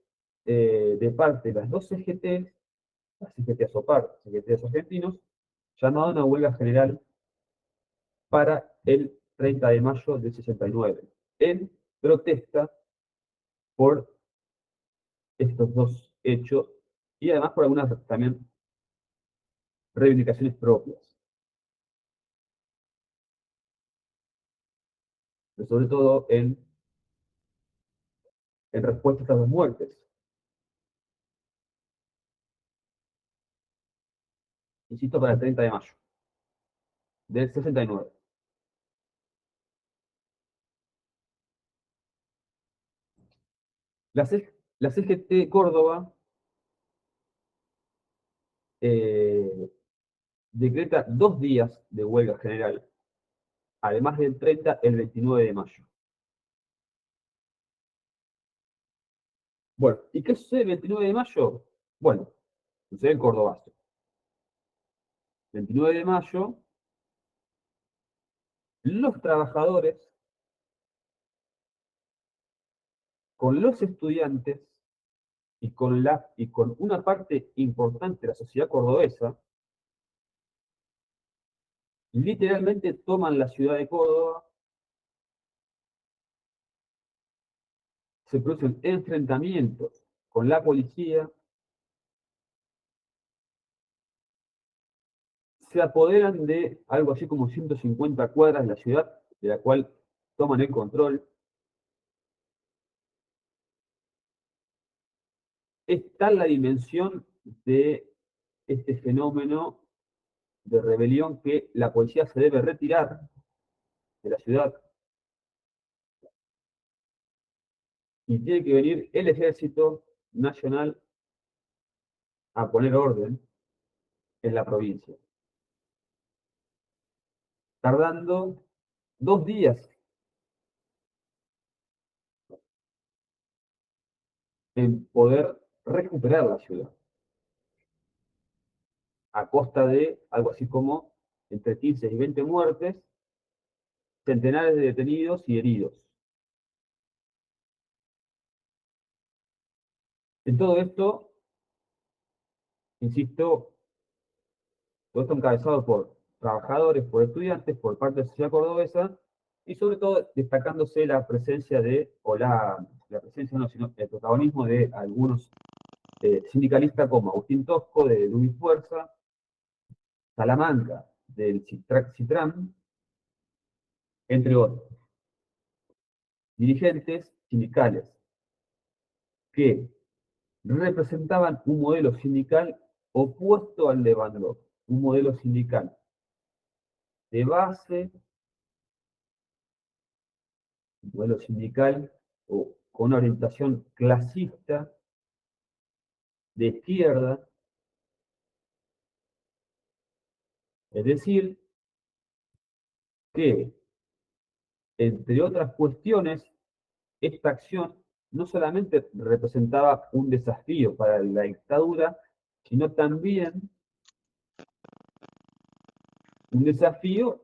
de parte de las dos CGT, las CGT Asopar, CGT Argentinos, llamada a una huelga general para el 30 de mayo del 69, en protesta por estos dos hechos y además por algunas también reivindicaciones propias, pero sobre todo en en respuesta a estas dos muertes. Insisto, para el 30 de mayo del 69. La CGT Córdoba decreta 2 días de huelga general, además del 30, el 29 de mayo. Bueno, ¿y qué sucede el 29 de mayo? Bueno, sucede en Córdoba. 29 de mayo, los trabajadores con los estudiantes y con una parte importante de la sociedad cordobesa, literalmente toman la ciudad de Córdoba, se producen enfrentamientos con la policía, se apoderan de algo así como 150 cuadras de la ciudad, de la cual toman el control. Es tal la dimensión de este fenómeno de rebelión que la policía se debe retirar de la ciudad y tiene que venir el ejército nacional a poner orden en la provincia, tardando 2 días en poder recuperar la ciudad, a costa de algo así como entre 15 y 20 muertes, centenares de detenidos y heridos. En todo esto, insisto, todo esto encabezado por trabajadores, por estudiantes, por parte de la sociedad cordobesa, y sobre todo destacándose la presencia la presencia no, sino el protagonismo de algunos sindicalistas como Agustín Tosco, de Luis Fuerza, Salamanca, del Citram, entre otros. Dirigentes sindicales que representaban un modelo sindical opuesto al de Van Gogh, un modelo sindical de base, un modelo sindical con una orientación clasista, de izquierda, es decir, que, entre otras cuestiones, esta acción no solamente representaba un desafío para la dictadura, sino también un desafío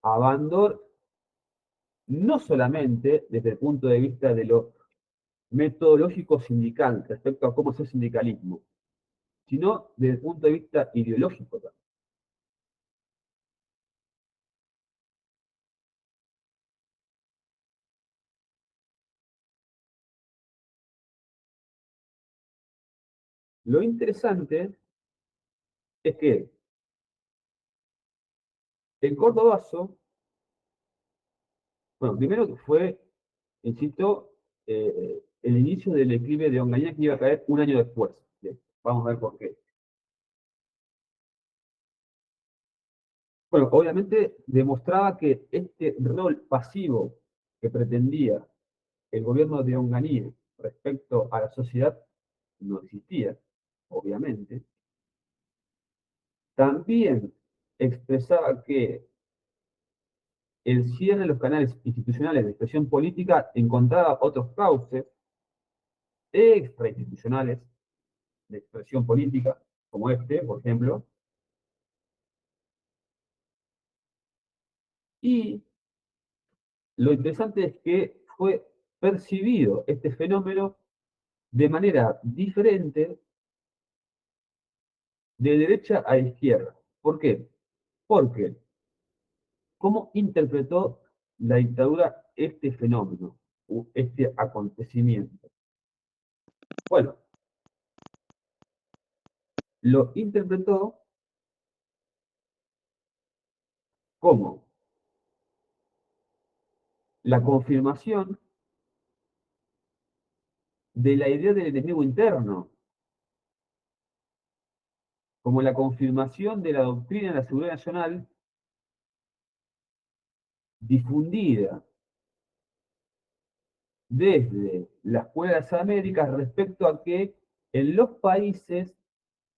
a Bandor, no solamente desde el punto de vista de lo metodológico sindical respecto a cómo es el sindicalismo, sino desde el punto de vista ideológico también. Lo interesante es que el cordobazo, bueno, primero que fue, insisto, el inicio del declive de Onganía que iba a caer un año después. Bien, vamos a ver por qué. Bueno, obviamente demostraba que este rol pasivo que pretendía el gobierno de Onganía respecto a la sociedad no existía, obviamente. También expresaba que el cierre de los canales institucionales de expresión política encontraba otros cauces extrainstitucionales de expresión política, como este, por ejemplo, y lo interesante es que fue percibido este fenómeno de manera diferente de derecha a izquierda. ¿Por qué? Porque, ¿cómo interpretó la dictadura este fenómeno, este acontecimiento? Bueno, lo interpretó como la confirmación de la idea del enemigo interno, como la confirmación de la doctrina de la seguridad nacional difundida desde la Escuela de las Américas respecto a que en los países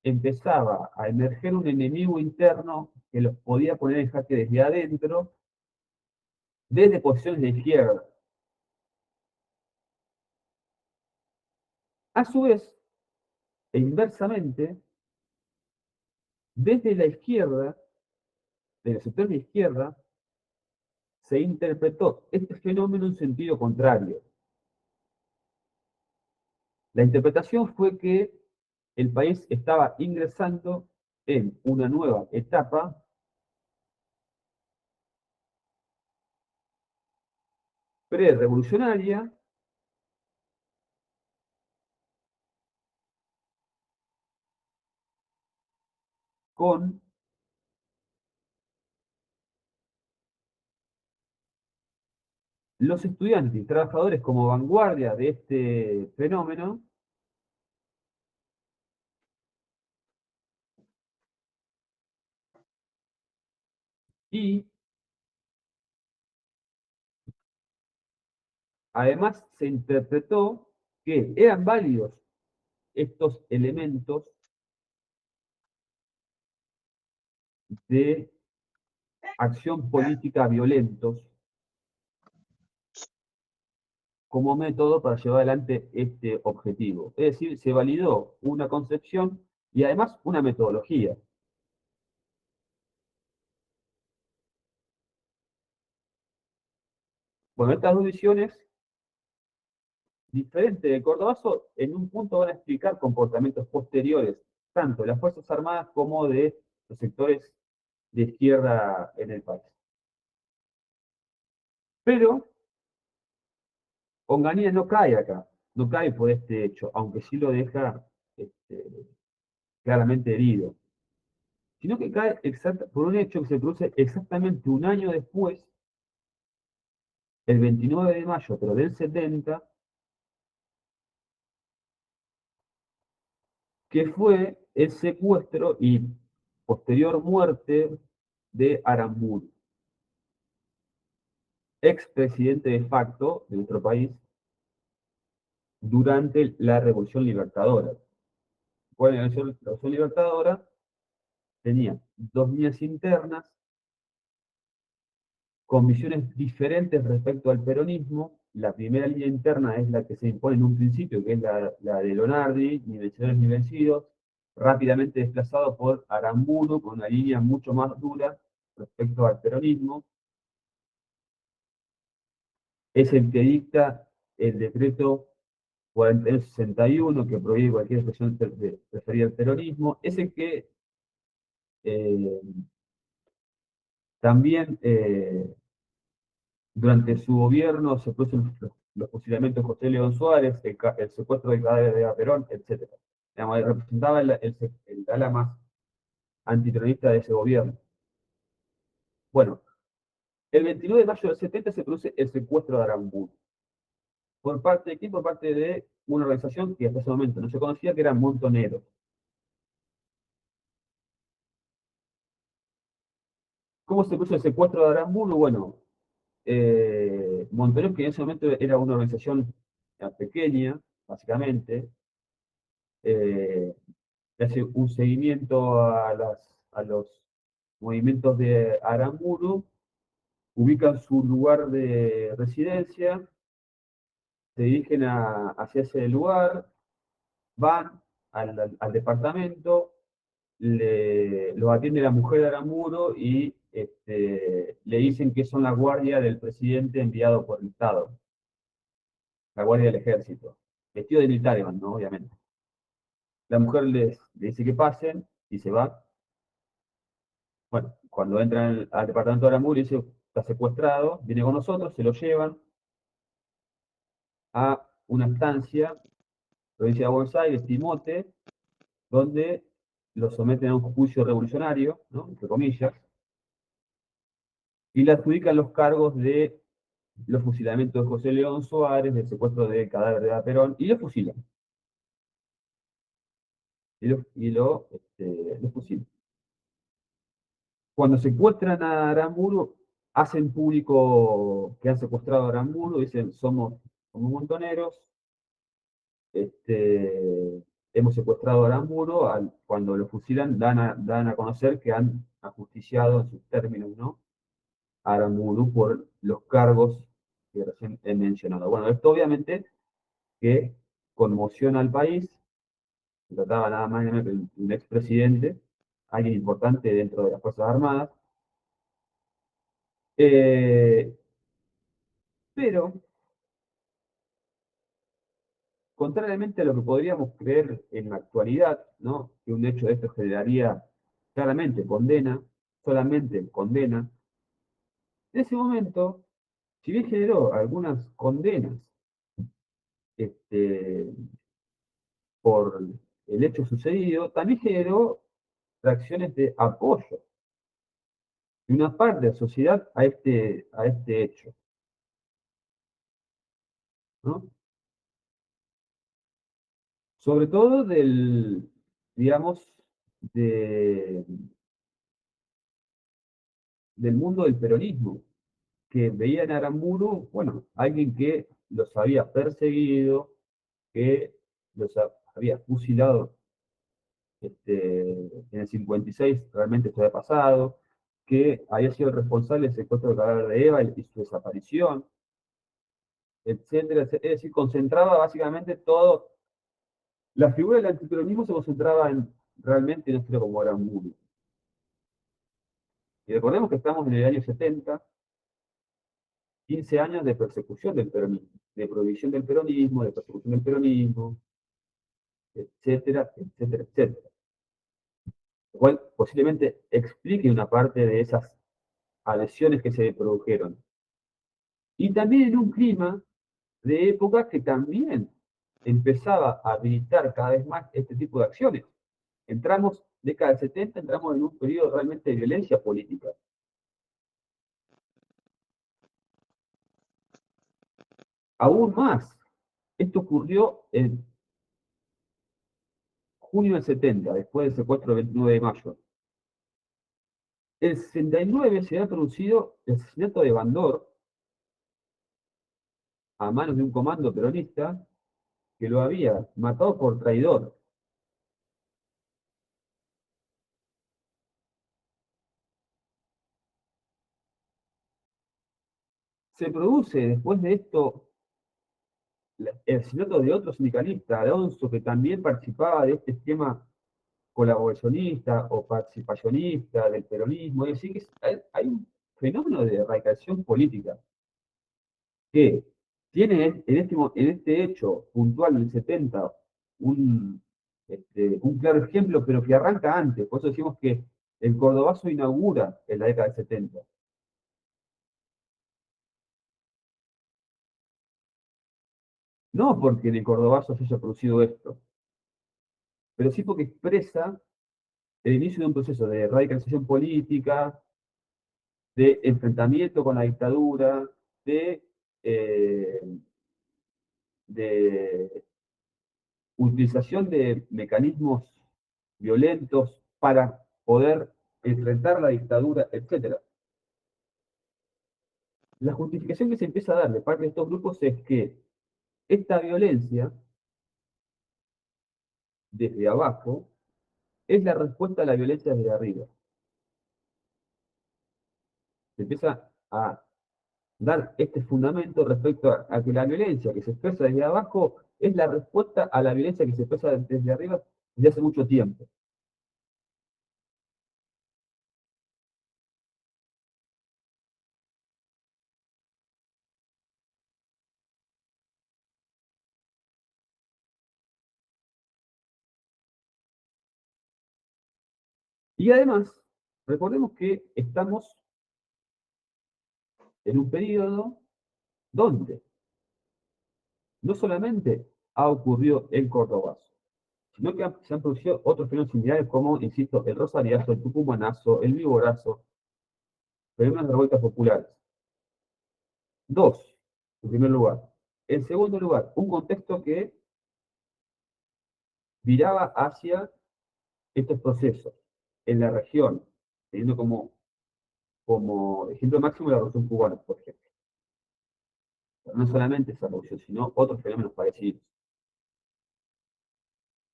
empezaba a emerger un enemigo interno que los podía poner en jaque desde adentro, desde posiciones de izquierda. A su vez, e inversamente, desde la izquierda, de los sectores de izquierda, se interpretó este fenómeno en sentido contrario. La interpretación fue que el país estaba ingresando en una nueva etapa pre-revolucionaria con los estudiantes y trabajadores como vanguardia de este fenómeno y además se interpretó que eran válidos estos elementos de acción política violentos como método para llevar adelante este objetivo. Es decir, se validó una concepción y además una metodología. Bueno, estas dos visiones diferentes de Cordobazo en un punto van a explicar comportamientos posteriores, tanto de las Fuerzas Armadas como de los sectores de izquierda en el país. Pero Onganía no cae acá, no cae por este hecho, aunque sí lo deja claramente herido, sino que cae por un hecho que se produce exactamente un año después, el 29 de mayo, pero del 70, que fue el secuestro y posterior muerte de Aramburu, expresidente de facto de nuestro país durante la Revolución Libertadora. Bueno, la Revolución Libertadora tenía dos líneas internas con visiones diferentes respecto al peronismo. La primera línea interna es la que se impone en un principio, que es la de Leonardi, ni vencedores ni vencidos, rápidamente desplazado por Aramburu, con una línea mucho más dura respecto al peronismo. Es el que dicta el decreto 4161, que prohíbe cualquier expresión referida al peronismo. Es el que eh, también durante su gobierno se producen los fusilamientos de José León Suárez, el secuestro del cadáver de Eva Perón, etc. Digamos, representaba el ala más antiperonista de ese gobierno. Bueno, el 29 de mayo del 70 se produce el secuestro de Aramburu. ¿Por parte de quién? Por parte de una organización que hasta ese momento no se conocía, que eran Montoneros. ¿Cómo se produce el secuestro de Aramburu? Bueno, Montoneros, que en ese momento era una organización pequeña, básicamente, hace un seguimiento a los movimientos de Aramburu, ubican su lugar de residencia, se dirigen hacia ese lugar, van al departamento, los atiende la mujer de Aramburu y le dicen que son la guardia del presidente enviado por el Estado, la guardia del ejército, vestido de militares, ¿no? Obviamente. La mujer le dice que pasen y se va. Bueno, cuando entran al departamento de Aramburu, dice, está secuestrado, viene con nosotros, se lo llevan a una estancia, provincia de Buenos Aires, Timote, donde lo someten a un juicio revolucionario, ¿no? Entre comillas, y le adjudican los cargos de los fusilamientos de José León Suárez, el secuestro del cadáver de Eva Perón, y lo fusilan. Lo fusilan. Cuando secuestran a Aramburu, hacen público que han secuestrado a Aramburu, dicen, somos montoneros, hemos secuestrado a Aramburu, cuando lo fusilan dan a conocer que han ajusticiado en sus términos, ¿no?, a Aramburu por los cargos que recién he mencionado. Bueno, esto obviamente que conmociona al país. Se trataba nada más y nada menos que un expresidente, alguien importante dentro de las Fuerzas Armadas. Pero, contrariamente a lo que podríamos creer en la actualidad, ¿no?, que un hecho de esto generaría claramente condena, solamente condena, en ese momento, si bien generó algunas condenas este, por el hecho sucedido, también generó reacciones de apoyo de una parte de la sociedad a este hecho, ¿no? Sobre todo digamos, de, del mundo del peronismo, que veía en Aramburu, bueno, alguien que los había perseguido, que los había fusilado en el 56, realmente esto había pasado, que había sido el responsable del secuestro del cadáver de Eva y su desaparición, etcétera, etcétera. Es decir, concentraba básicamente todo, la figura del antiperonismo se concentraba realmente en una figura como Aramburu. Y recordemos que estamos en el año 70, 15 años de persecución del peronismo, de prohibición del peronismo, de persecución del peronismo, etcétera, etcétera, etcétera. Lo cual posiblemente explique una parte de esas adhesiones que se produjeron. Y también en un clima de época que también empezaba a habilitar cada vez más este tipo de acciones. Entramos, década del 70, entramos en un periodo realmente de violencia política. Aún más, esto ocurrió en junio del 70, después del secuestro del 29 de mayo. En el 69 se había producido el asesinato de Bandor a manos de un comando peronista que lo había matado por traidor. Se produce después de esto el asesinato de otro sindicalista, Alonso, que también participaba de este esquema colaboracionista o participacionista del peronismo. Es decir, que hay un fenómeno de radicalización política que tiene en este hecho puntual del 70 un, un claro ejemplo, pero que arranca antes. Por eso decimos que el cordobazo inaugura en la década del 70. No porque en el cordobazo se haya producido esto, pero sí porque expresa el inicio de un proceso de radicalización política, de enfrentamiento con la dictadura, eh, de utilización de mecanismos violentos para poder enfrentar la dictadura, etc. La justificación que se empieza a dar de parte de estos grupos es que esta violencia, desde abajo, es la respuesta a la violencia desde arriba. Se empieza a dar este fundamento respecto a que la violencia que se expresa desde abajo es la respuesta a la violencia que se expresa desde arriba desde hace mucho tiempo. Y además, recordemos que estamos en un periodo donde no solamente ha ocurrido el Cordobazo, sino que se han producido otros fenómenos similares como, insisto, el Rosariazo, el Tucumanazo, el Viborazo, fenómenos de revueltas populares. Dos, en primer lugar. En segundo lugar, un contexto que viraba hacia estos procesos en la región, teniendo como ejemplo máximo la Revolución Cubana, por ejemplo. Pero no solamente esa revolución, sino otros fenómenos parecidos.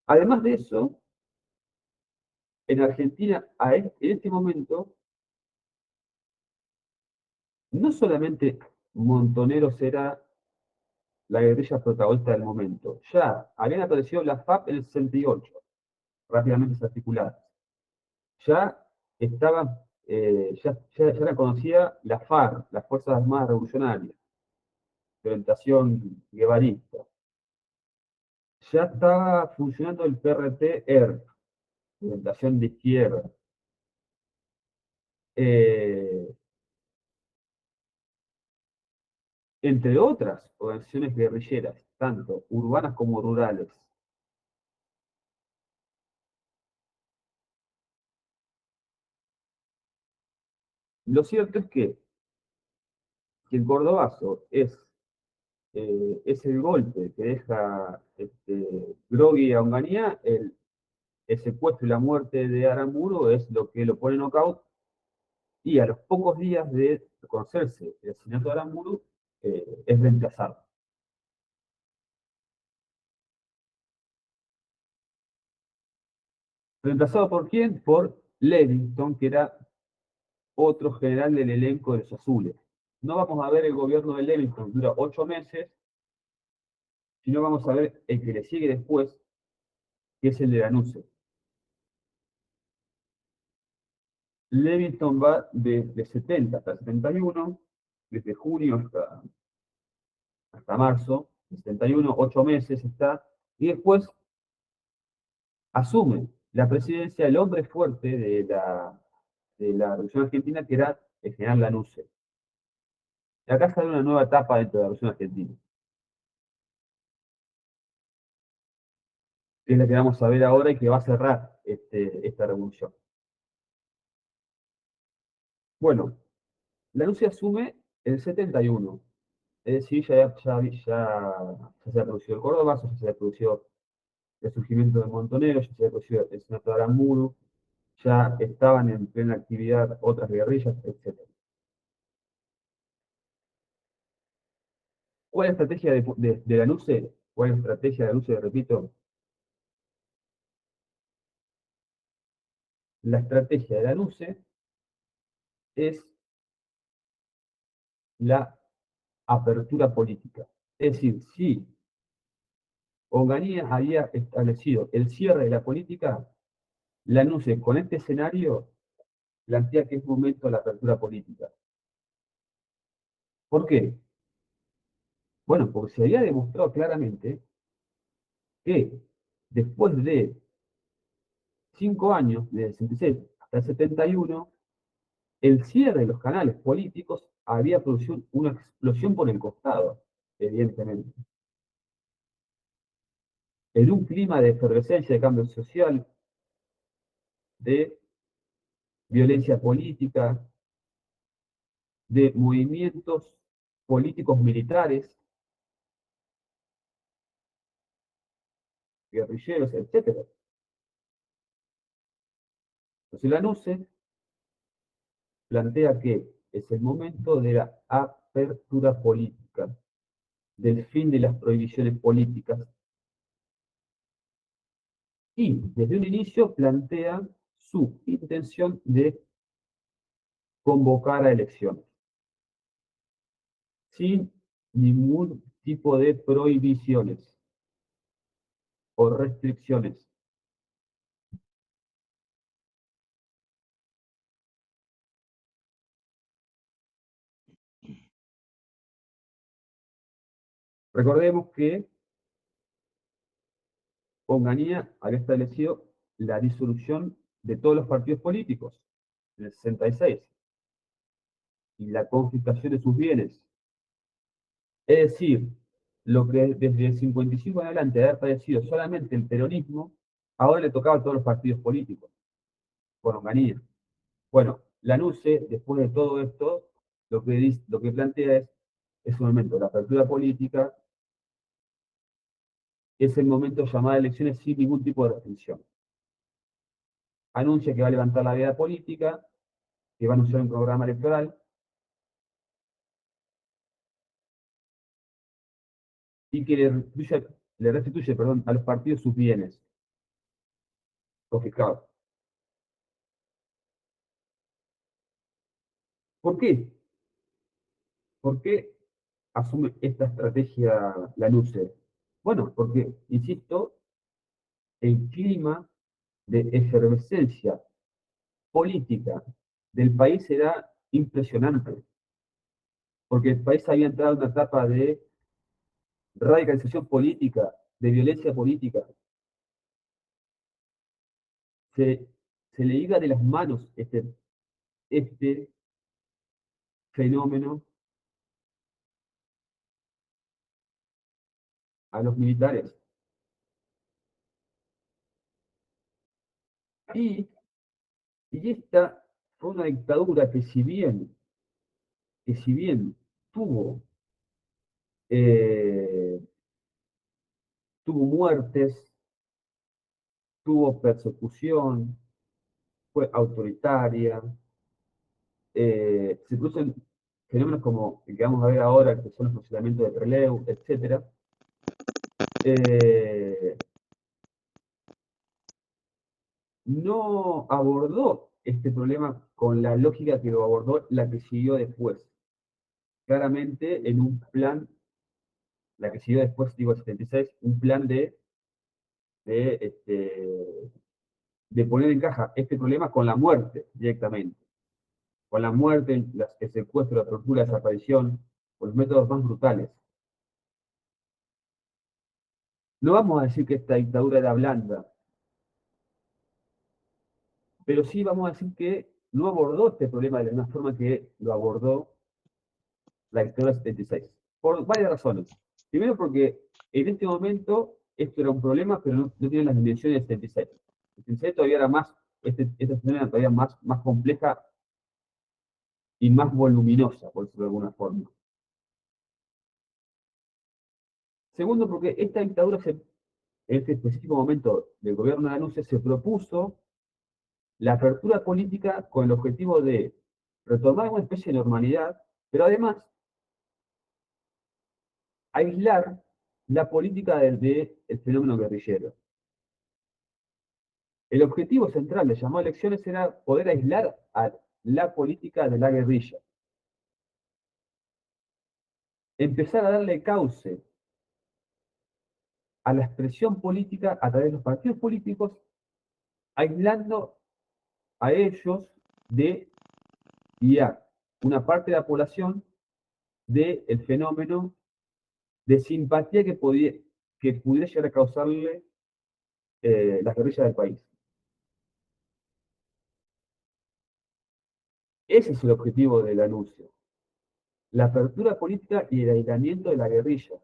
Además de eso, en Argentina, en este momento, no solamente Montoneros era la guerrilla protagonista del momento, ya habían aparecido la FAP en el 68, rápidamente se articuladas. Ya estaba, ya la conocía la FARC, las Fuerzas Armadas Revolucionarias, de orientación guevarista. Ya estaba funcionando el PRT-ER, de orientación de izquierda. Eh, entre otras organizaciones guerrilleras, tanto urbanas como rurales. Lo cierto es que el Cordobazo es el golpe que deja Grogui a Onganía, el secuestro y la muerte de Aramburu es lo que lo pone en knockout, y a los pocos días de conocerse el asesinato de Aramburu, es reemplazado. ¿Reemplazado por quién? Por Levington, que era otro general del elenco de los azules. No vamos a ver el gobierno de Levington, dura 8 meses, sino vamos a ver el que le sigue después, que es el de Lanuse. Levington va de 70 hasta 71, desde junio hasta marzo, 71, 8 meses está, y después asume la presidencia el hombre fuerte de la Revolución Argentina, que era el general Lanuse. Y acá sale una nueva etapa dentro de la Revolución Argentina, que es la que vamos a ver ahora y que va a cerrar esta revolución. Bueno, Lanuse asume el 71, es decir, ya se había producido el Córdoba, ya se había producido el surgimiento de Montonero, ya se había producido el senato de Aramburu, ya estaban en plena actividad otras guerrillas, etc. ¿Cuál es la estrategia de Lanuse? ¿Cuál es la estrategia de Lanuse? Repito, la estrategia de Lanuse es la apertura política. Es decir, si Onganía había establecido el cierre de la política, Lanuse con este escenario plantea que es momento de la apertura política. ¿Por qué? Bueno, porque se había demostrado claramente que después de 5 años, de 66 hasta el 71, el cierre de los canales políticos había producido una explosión por el costado, evidentemente. En un clima de efervescencia, de cambio social, de violencia política, de movimientos políticos militares, guerrilleros, etc. Entonces Lanuse plantea que es el momento de la apertura política, del fin de las prohibiciones políticas, y desde un inicio plantea su intención de convocar a elecciones, sin ningún tipo de prohibiciones o restricciones. Recordemos que Onganía había establecido la disolución de todos los partidos políticos en el 66 y la confiscación de sus bienes. Es decir, lo que desde el 55 en adelante había aparecido solamente el peronismo, ahora le tocaba a todos los partidos políticos, con Onganía. Bueno, Lanuse, después de todo esto, lo que plantea es es un momento de apertura política, es el momento de llamar a elecciones sin ningún tipo de restricción. Anuncia que va a levantar la veda política, que va a anunciar un programa electoral, y que le restituye, perdón, a los partidos sus bienes confiscados. ¿Por qué? ¿Por qué asume esta estrategia la LUCE? Bueno, porque, insisto, el clima de efervescencia política del país era impresionante, porque el país había entrado en una etapa de radicalización política, de violencia política. Se, se le iba de las manos este fenómeno a los militares. Y, y esta fue una dictadura que si bien tuvo, eh, tuvo muertes, tuvo persecución, fue autoritaria, se producen fenómenos como el que vamos a ver ahora, que son los funcionamientos de Trelew, etc. No abordó este problema con la lógica que lo abordó la que siguió después. Claramente en un plan, la que siguió después, digo, el 76, un plan de, este, de poner en caja este problema con la muerte directamente. Con la muerte, el secuestro, la tortura, la desaparición, con los métodos más brutales. No vamos a decir que esta dictadura era blanda, pero sí vamos a decir que no abordó este problema de la misma forma que lo abordó la dictadura del 76, por varias razones. Primero porque en este momento esto era un problema, pero no tiene las dimensiones del 76. El 76 todavía era más, esta escena era todavía más compleja y más voluminosa, por decirlo de alguna forma. Segundo, porque esta dictadura, en este específico momento del gobierno de Anuncia, se propuso la apertura política con el objetivo de retomar una especie de normalidad, pero además aislar la política del fenómeno guerrillero. El objetivo central de llamar elecciones era poder aislar a la política de la guerrilla. Empezar a darle cauce a la expresión política a través de los partidos políticos, aislando a ellos de guiar una parte de la población del fenómeno de simpatía que pudiera llegar a causarle las guerrillas del país. Ese es el objetivo del anuncio. La apertura política y el aislamiento de la guerrilla.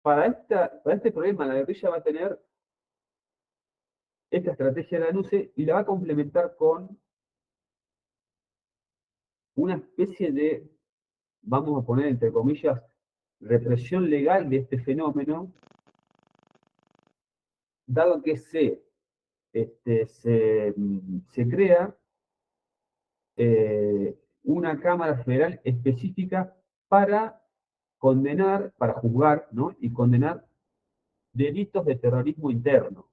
Para este problema, la guerrilla va a tener esta estrategia de anuncio y la va a complementar con una especie de, vamos a poner entre comillas, represión legal de este fenómeno, dado que se crea una Cámara Federal específica para condenar, para juzgar, ¿no? Y condenar delitos de terrorismo interno.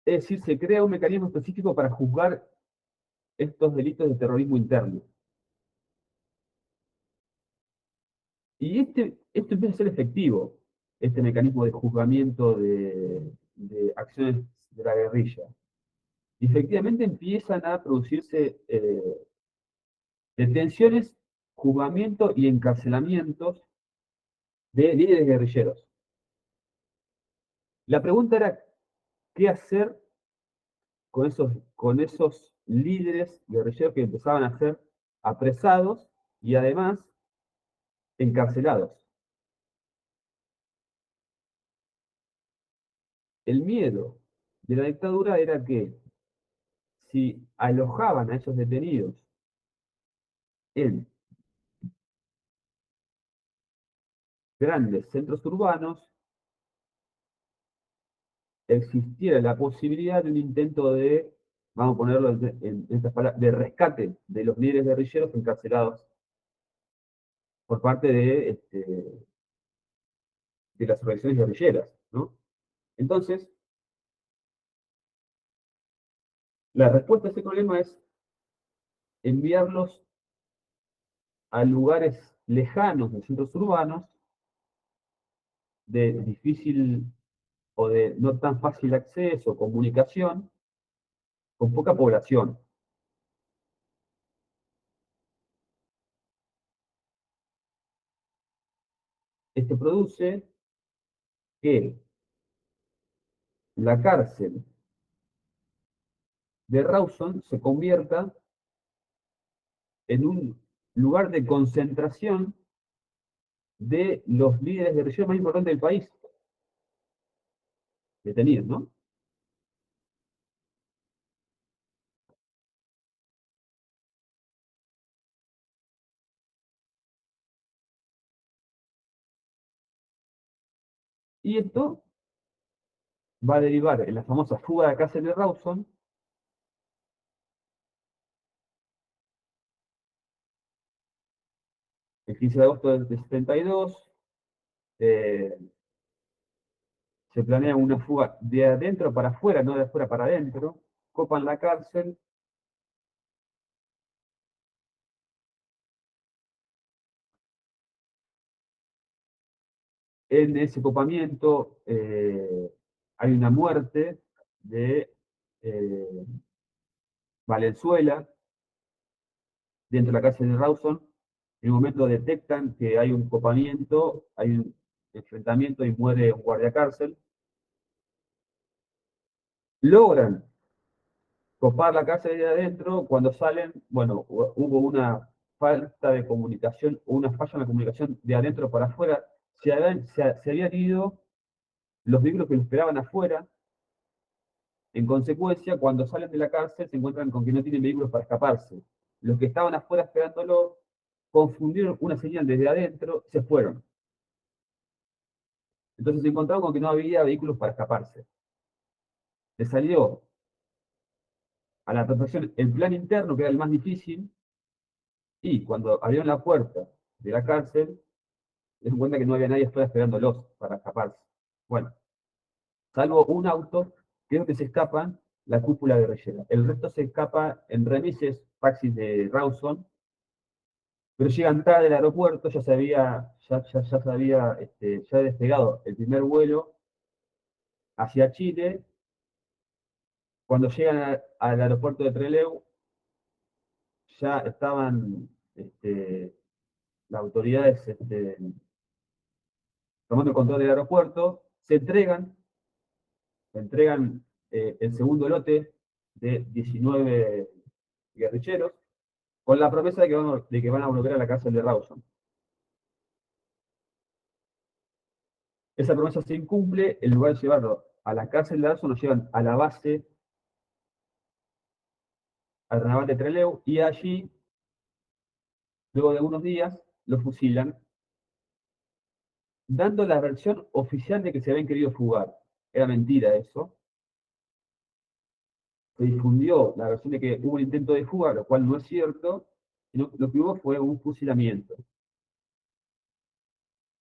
Es decir, se crea un mecanismo específico para juzgar estos delitos de terrorismo interno. Y esto empieza a ser efectivo, este mecanismo de juzgamiento de acciones de la guerrilla. Y efectivamente empiezan a producirse detenciones, juzgamientos y encarcelamientos de líderes guerrilleros. La pregunta era, ¿qué hacer con esos líderes guerrilleros que empezaban a ser apresados y además encarcelados. El miedo de la dictadura era que si alojaban a esos detenidos en grandes centros urbanos, existiera la posibilidad de un intento de, vamos a ponerlo en estas palabras, de rescate de los líderes guerrilleros encarcelados por parte de las organizaciones guerrilleras, ¿no? Entonces, la respuesta a ese problema es enviarlos a lugares lejanos de centros urbanos, de difícil o de no tan fácil acceso, comunicación, con poca población. Esto produce que la cárcel de Rawson se convierta en un lugar de concentración de los líderes guerrilleros más importantes del país, detenidos, ¿no? Y esto va a derivar en la famosa fuga de la cárcel de Rawson, el 15 de agosto de 72, eh, se planea una fuga de adentro para afuera, no de afuera para adentro, copan la cárcel, en ese copamiento hay una muerte de eh, Valenzuela dentro de la cárcel de Rawson. En un momento detectan que hay un copamiento, hay un enfrentamiento y muere un guardia cárcel. Logran copar la cárcel de adentro, cuando salen, bueno, hubo una falta de comunicación, una falla en la comunicación de adentro para afuera, se habían ido los vehículos que lo esperaban afuera. En consecuencia, cuando salen de la cárcel se encuentran con que no tienen vehículos para escaparse. Los que estaban afuera esperándolo confundieron una señal desde adentro, se fueron. Entonces se encontraron con que no había vehículos para escaparse. Le salió a la perfección el plan interno, que era el más difícil, y cuando abrieron la puerta de la cárcel, se dieron cuenta que no había nadie afuera esperándolos para escaparse. Bueno, salvo un auto, que es lo que se escapan, la cúpula guerrillera. El resto se escapa en remises, taxis de Rawson, pero llegan tarde al aeropuerto, ya había despegado el primer vuelo hacia Chile. Cuando llegan al aeropuerto de Trelew, ya estaban las autoridades tomando el control del aeropuerto, entregan el segundo lote de 19 guerrilleros, con la promesa de que van a volver a la cárcel de Rawson. Esa promesa se incumple, en lugar de llevarlo a la cárcel de Rawson, lo llevan a la base, al naval de Trelew, y allí, luego de unos días, lo fusilan, dando la versión oficial de que se habían querido fugar. Era mentira eso. Se difundió la versión de que hubo un intento de fuga, lo cual no es cierto. Lo que hubo fue un fusilamiento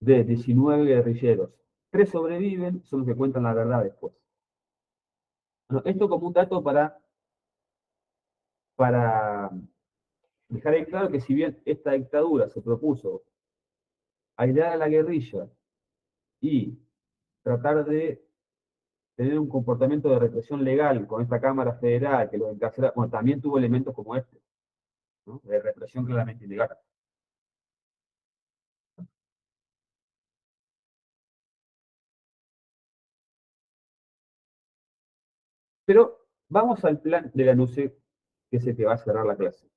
de 19 guerrilleros. 3 sobreviven, son los que cuentan la verdad después. Bueno, esto como un dato para dejar en claro que si bien esta dictadura se propuso aislar a la guerrilla y tratar de tener un comportamiento de represión legal con esta Cámara Federal que lo encarcela, bueno, también tuvo elementos como este, ¿no? De represión claramente ilegal. Pero vamos al plan de la NUCE que es el que va a cerrar la clase.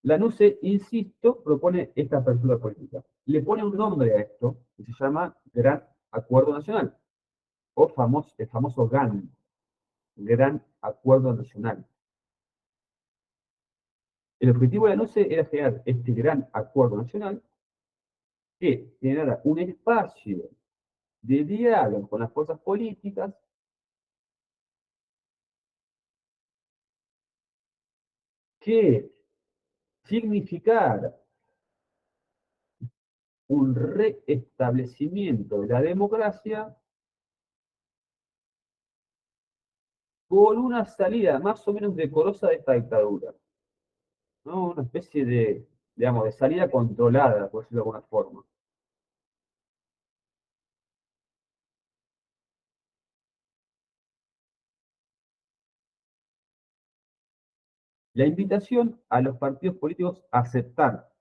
La NUCE, insisto, propone esta apertura política. Le pone un nombre a esto que se llama Gran Acuerdo Nacional, o el famoso GAN, Gran Acuerdo Nacional. El objetivo de la NUCE era crear este Gran Acuerdo Nacional que generara un espacio de diálogo con las fuerzas políticas que significara un reestablecimiento de la democracia con una salida más o menos decorosa de esta dictadura, ¿no? Una especie de, digamos, de salida controlada, por decirlo de alguna forma. La invitación a los partidos políticos a aceptar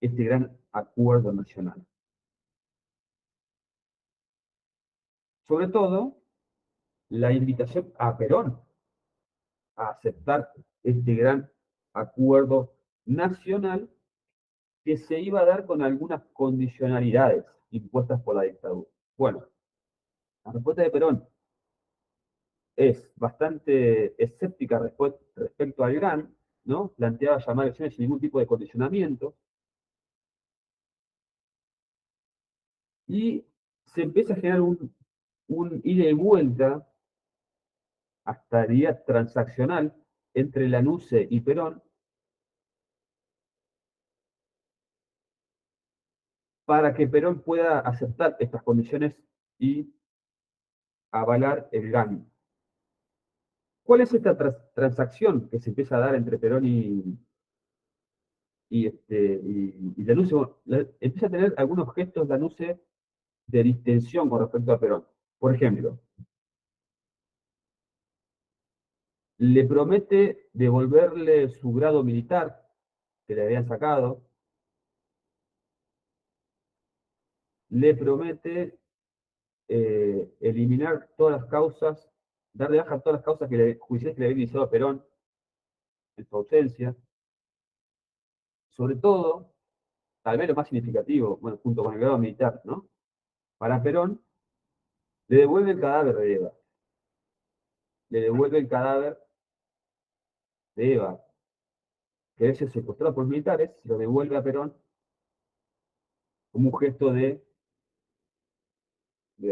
este gran acuerdo nacional. Sobre todo, la invitación a Perón a aceptar este gran acuerdo nacional que se iba a dar con algunas condicionalidades impuestas por la dictadura. Bueno, la respuesta de Perón es bastante escéptica respecto al GAN, ¿no? Planteaba llamar elecciones sin ningún tipo de condicionamiento, y se empieza a generar un ida y vuelta, hasta diría transaccional, entre Lanusse y Perón, para que Perón pueda aceptar estas condiciones y avalar el GAN. ¿Cuál es esta transacción que se empieza a dar entre Perón y Lanusse? Bueno, empieza a tener algunos gestos Lanusse de distensión con respecto a Perón. Por ejemplo, le promete devolverle su grado militar que le habían sacado, le promete eliminar todas las causas, dar de baja todas las causas judiciales que le había iniciado a Perón en su ausencia. Sobre todo, tal vez lo más significativo, bueno, junto con el grado militar, ¿no? Para Perón, le devuelve el cadáver de Eva. Le devuelve el cadáver de Eva, que había sido secuestrado por militares, se lo devuelve a Perón como un gesto de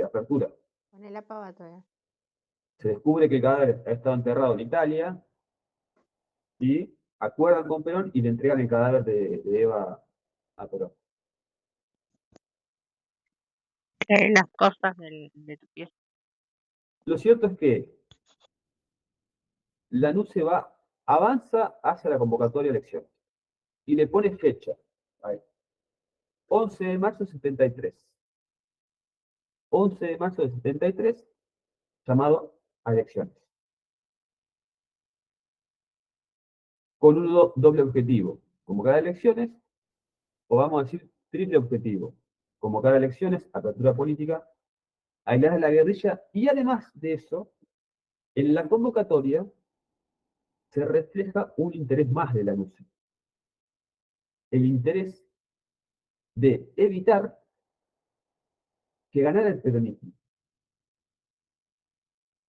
apertura. Poné la pava todavía. Se descubre que el cadáver ha estado enterrado en Italia y acuerdan con Perón y le entregan el cadáver de Eva a Perón. Las cosas de tu pieza. Lo cierto es que Lanús avanza hacia la convocatoria de elecciones y le pone fecha. Ahí. 11 de marzo de 73. 11 de marzo de 73, llamado a elecciones. Con un doble objetivo, convocar a elecciones, o vamos a decir triple objetivo, convocar a elecciones, apertura política, aislar a la guerrilla, y además de eso, en la convocatoria se refleja un interés más de la NUCE. El interés de evitar que ganara el peronismo.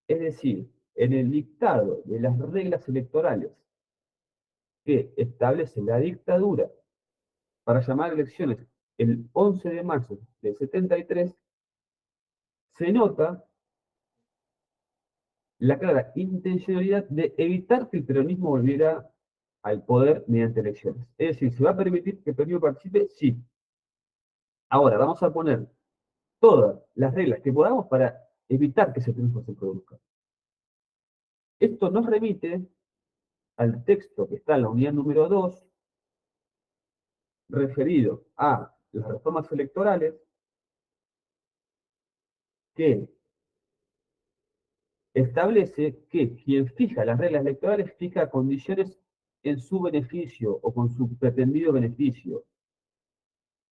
Es decir, en el dictado de las reglas electorales que establece la dictadura para llamar a elecciones el 11 de marzo del 73, se nota la clara intencionalidad de evitar que el peronismo volviera al poder mediante elecciones. Es decir, ¿se va a permitir que el peronismo participe? Sí. Ahora, vamos a poner todas las reglas que podamos para evitar que ese triunfo se produzca. Esto nos remite al texto que está en la unidad número 2, referido a las reformas electorales, que establece que quien fija las reglas electorales fija condiciones en su beneficio o con su pretendido beneficio.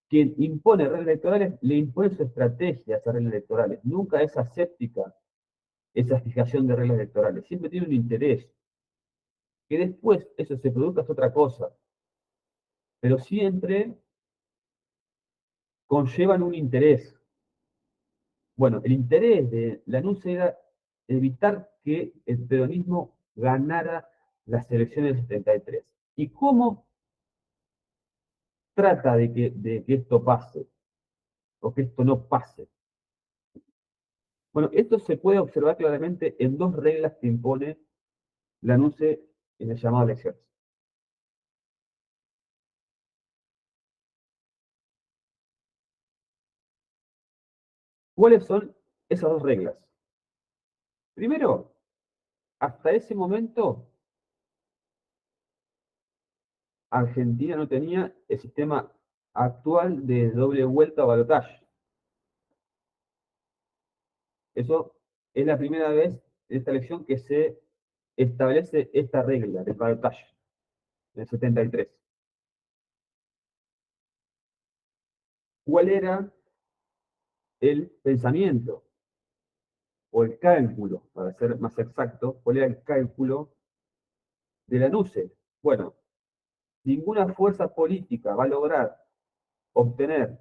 Quien impone reglas electorales le impone su estrategia a esas reglas electorales. Nunca es aséptica esa fijación de reglas electorales. Siempre tiene un interés. Que después eso se produzca es otra cosa. Pero siempre conllevan un interés. Bueno, el interés de Lanús era evitar que el peronismo ganara las elecciones del 73. ¿Y cómo trata de que esto pase? O que esto no pase. Bueno, esto se puede observar claramente en dos reglas que impone Lanús en el llamado a elecciones. ¿Cuáles son esas dos reglas? Primero, hasta ese momento, Argentina no tenía el sistema actual de doble vuelta o balotaje. Eso es la primera vez en esta elección que se establece esta regla del balotaje, en el 73. ¿Cuál era el pensamiento o el cálculo, para ser más exacto, cuál era el cálculo de la NUCE? Bueno, ninguna fuerza política va a lograr obtener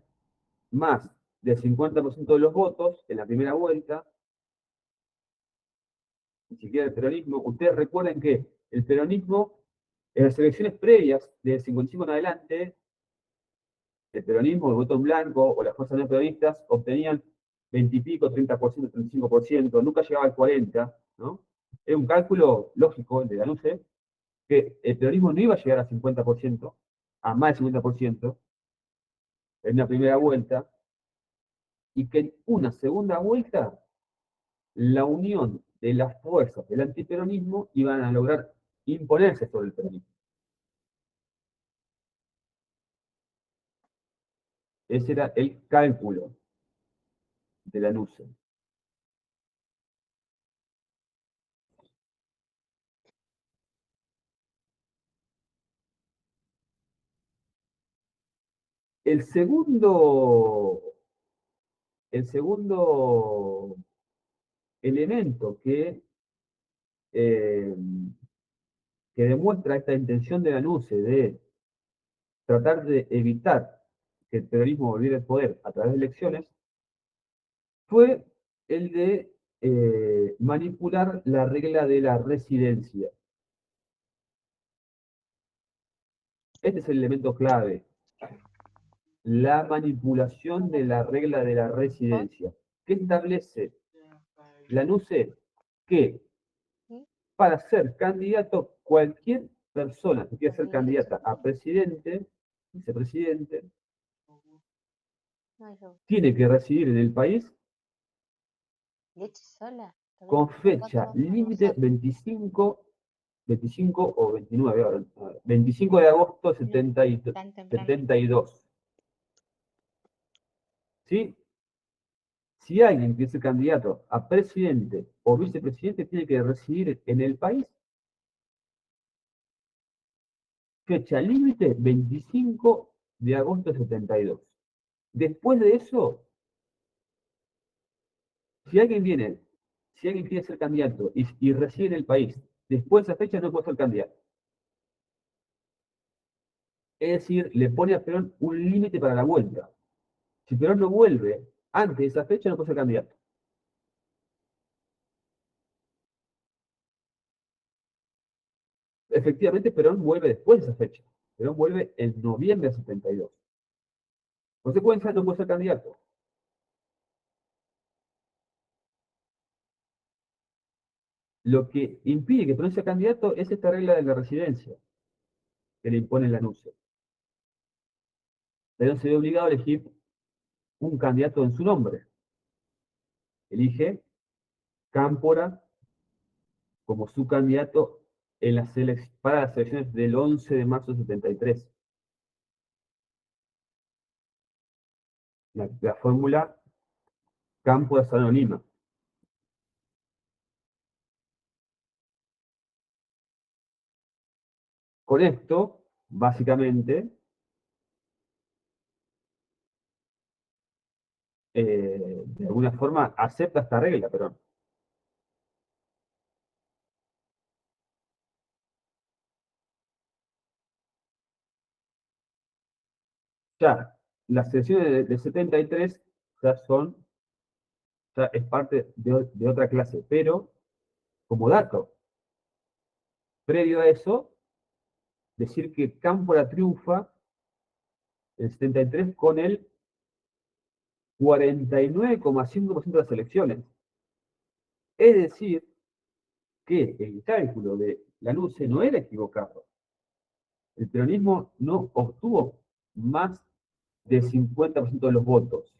más del 50% de los votos en la primera vuelta, ni siquiera el peronismo. Ustedes recuerden que el peronismo, en las elecciones previas del 55 en adelante, el peronismo, el voto en blanco o las fuerzas no peronistas obtenían 20 y pico, 30%, 35%, nunca llegaba al 40%, ¿no? Era un cálculo lógico el de la LUCE, que el peronismo no iba a llegar al 50%, a más del 50%, en una primera vuelta, y que en una segunda vuelta la unión de las fuerzas del antiperonismo iban a lograr imponerse sobre el peronismo. Ese era el cálculo de la NUCE. El segundo elemento eh, que demuestra esta intención de la NUCE de tratar de evitar que el peronismo volviera al poder a través de elecciones fue el de manipular la regla de la residencia. Este es el elemento clave, la manipulación de la regla de la residencia, que establece la NUCE que para ser candidato, cualquier persona que quiera ser candidata a presidente, vicepresidente, tiene que residir en el país con fecha límite 25 o 29, ahora, 25 de agosto de 72. ¿Sí? Si alguien quiere ser candidato a presidente o vicepresidente, tiene que residir en el país. Fecha límite 25 de agosto de 72. Después de eso, si alguien quiere ser candidato y reside en el país, después de esa fecha no puede ser candidato. Es decir, le pone a Perón un límite para la vuelta. Si Perón no vuelve antes de esa fecha, no puede ser candidato. Efectivamente, Perón vuelve después de esa fecha. Perón vuelve en noviembre de 72. Consecuencia, no puede ser candidato. Lo que impide que Perón sea candidato es esta regla de la residencia que le impone la NUCE. Perón se ve obligado a elegir un candidato en su nombre. Elige Cámpora como su candidato para las elecciones del 11 de marzo de 73. La fórmula Cámpora Solano Lima. Con esto, básicamente, de alguna forma acepta esta regla, pero Ya, las selecciones de 73 ya son, ya es parte de otra clase, pero como dato, previo a eso, decir que Cámpora triunfa en 73 con el 49,5% de las elecciones. Es decir, que el cálculo de Lanusse no era equivocado. El peronismo no obtuvo más del 50% de los votos.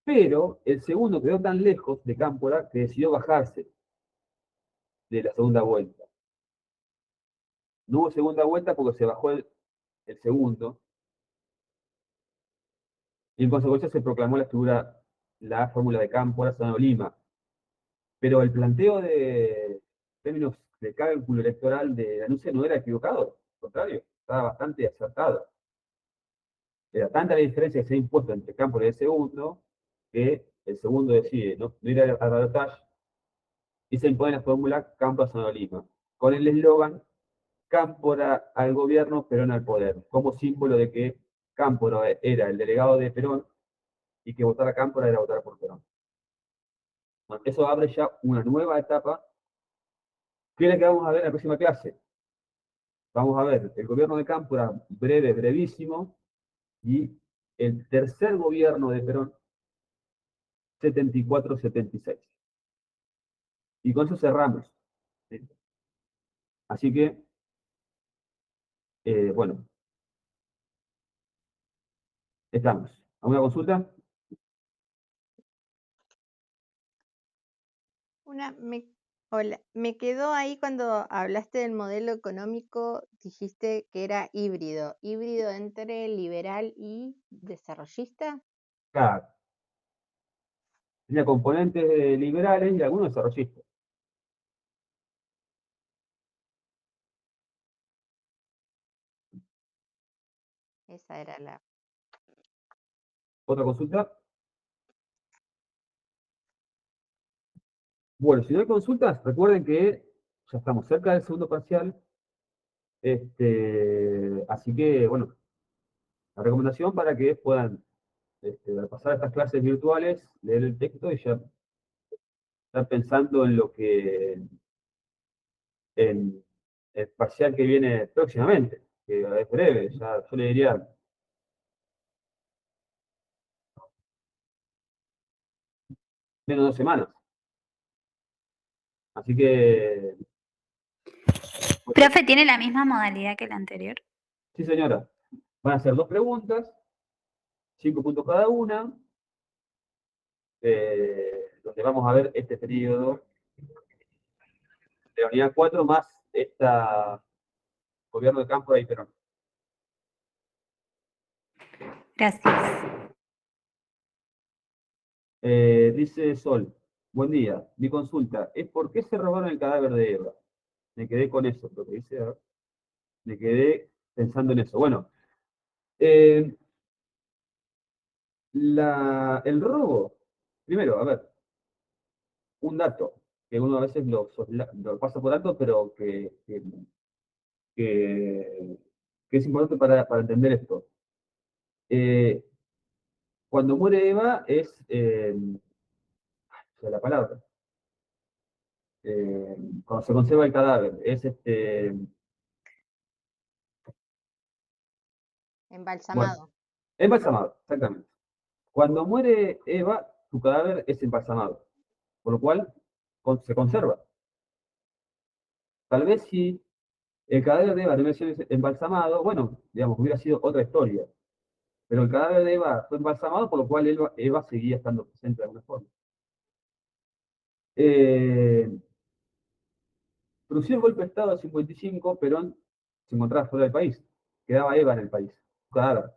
Pero el segundo quedó tan lejos de Cámpora que decidió bajarse de la segunda vuelta. No hubo segunda vuelta porque se bajó el segundo. Y en consecuencia se proclamó la fórmula de Cámpora, Solano Lima. Pero el planteo de términos de cálculo electoral de Lanusse no era equivocado. Al contrario, estaba bastante acertado. Era tanta la diferencia que se ha impuesto entre Cámpora y el segundo, que el segundo decide no ir a balotaje y se impone la fórmula Cámpora-Solano Lima, con el eslogan Cámpora al gobierno, Perón al poder, como símbolo de que Cámpora era el delegado de Perón y que votar a Cámpora era votar por Perón. Bueno, eso abre ya una nueva etapa, que es la que vamos a ver en la próxima clase. Vamos a ver el gobierno de Cámpora, breve, brevísimo, y el tercer gobierno de Perón, 74-76. Y con eso cerramos. ¿Sí? Así que, bueno, estamos. ¿Alguna consulta? Hola, me quedó ahí cuando hablaste del modelo económico, dijiste que era híbrido entre liberal y desarrollista. Claro. Tenía componentes liberales y algunos desarrollistas. Esa era la... ¿Otra consulta? Bueno, si no hay consultas, recuerden que ya estamos cerca del segundo parcial. Así que, bueno, la recomendación para que puedan al pasar estas clases virtuales, leer el texto y ya estar pensando en lo que, en el parcial que viene próximamente, que es breve, ya yo le diría menos de 2 semanas. Así que, Profe, ¿tiene la misma modalidad que la anterior? sí señora, van a ser 2 preguntas, 5 puntos cada una, donde vamos a ver este periodo de la unidad 4 más esta gobierno de campo de Perón. Gracias. Dice Sol, buen día, mi consulta es ¿por qué se robaron el cadáver de Eva? Me quedé con eso, lo que dice, me quedé pensando en eso. Bueno, el robo, primero, a ver, un dato que uno a veces lo pasa por alto, pero que es importante para entender esto. Cuando muere Eva es, o sea, la palabra, cuando se conserva el cadáver, es Embalsamado. bueno, embalsamado, exactamente. Cuando muere Eva, su cadáver es embalsamado, por lo cual se conserva. Tal vez si el cadáver de Eva no hubiera sido embalsamado, bueno, digamos, hubiera sido otra historia. Pero el cadáver de Eva fue embalsamado, por lo cual Eva seguía estando presente de alguna forma. Produció el golpe de Estado del 55, Perón se encontraba fuera del país. Quedaba Eva en el país, su cadáver.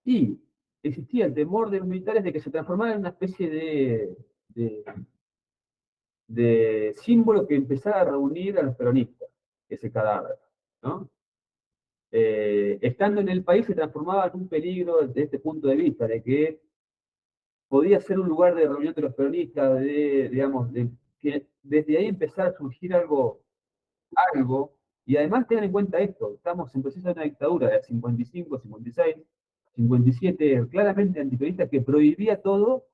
Y existía el temor de los militares de que se transformara en una especie de, de símbolo que empezara a reunir a los peronistas, ese cadáver, ¿no? Estando en el país se transformaba en un peligro desde este punto de vista, de que podía ser un lugar de reunión de los peronistas, digamos, de que desde ahí empezara a surgir algo Y además tengan en cuenta esto, estamos en proceso de una dictadura de 55, 56, 57, claramente antiperonista, que prohibía todo,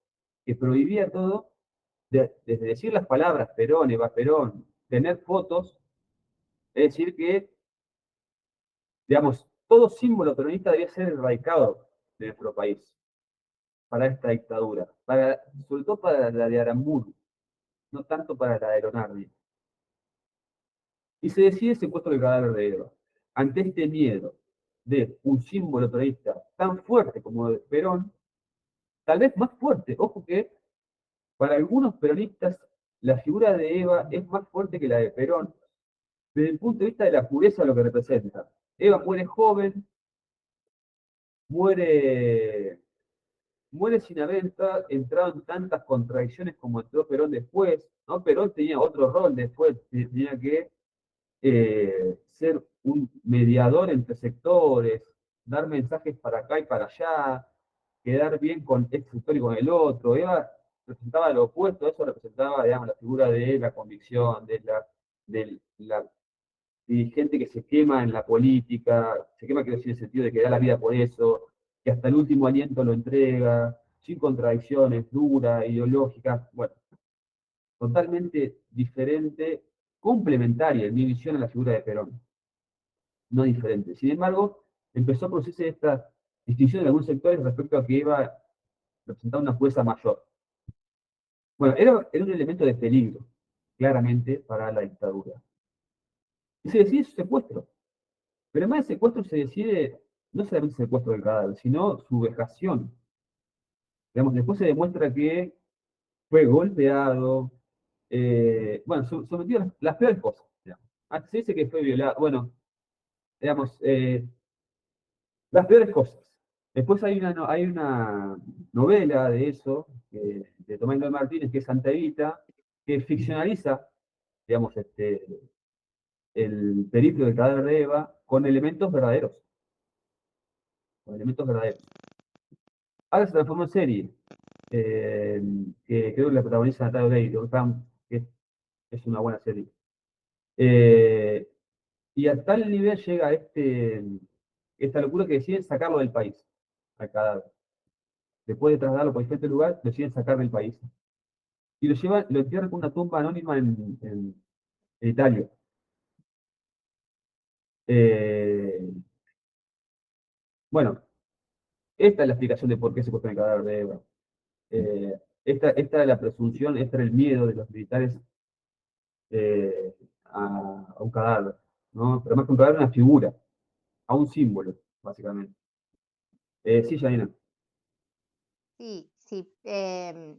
desde decir las palabras Perón, Eva Perón, tener fotos, es decir que, digamos, todo símbolo peronista debía ser erradicado de nuestro país para esta dictadura, sobre todo para la de Aramburu, no tanto para la de Lonardi. Y se decide el secuestro del cadáver de Eva. Ante este miedo de un símbolo peronista tan fuerte como el de Perón, tal vez más fuerte, ojo que para algunos peronistas la figura de Eva es más fuerte que la de Perón, desde el punto de vista de la pureza de lo que representa. Eva muere joven, muere, muere sin haber entrado en tantas contradicciones como entró Perón después, ¿no? Perón tenía otro rol después, tenía que ser un mediador entre sectores, dar mensajes para acá y para allá, quedar bien con este sector y con el otro. Eva representaba lo opuesto, eso representaba, digamos, la figura de la convicción, de la dirigente que se quema en la política, se quema, quiero decir, en el sentido de que da la vida por eso, que hasta el último aliento lo entrega, sin contradicciones, dura, ideológica, bueno, totalmente diferente, complementaria en mi visión a la figura de Perón, no diferente. Sin embargo, empezó a producirse esta distinción en algunos sectores respecto a que iba a representar una fuerza mayor. Bueno, era un elemento de peligro, claramente, para la dictadura. Y se decide su secuestro. Pero además del secuestro se decide no solamente el secuestro del cadáver, sino su vejación. Digamos, después se demuestra que fue golpeado, bueno, sometido a las peores cosas. Digamos. Se dice que fue violado, bueno, digamos, las peores cosas. Después hay una novela de eso, de Tomás Indoy Martínez, que es Santa Evita, que ficcionaliza, digamos, el periplo del cadáver de Eva con elementos verdaderos. Con elementos verdaderos. Ahora se transformó en serie, que creo que la protagoniza Natalia Oreiro, que es una buena serie. Y a tal nivel llega esta locura que deciden sacarlo del país, al cadáver. Después de trasladarlo por diferentes lugares, deciden sacarlo del país. Y lo entierran con una tumba anónima en Italia. Bueno, esta es la explicación de por qué se secuestran el cadáver de Eva. Esta es la presunción, este era el miedo de los militares a un cadáver, ¿no? Pero más que un cadáver, una figura, a un símbolo, básicamente. Sí, Janina. Sí, sí,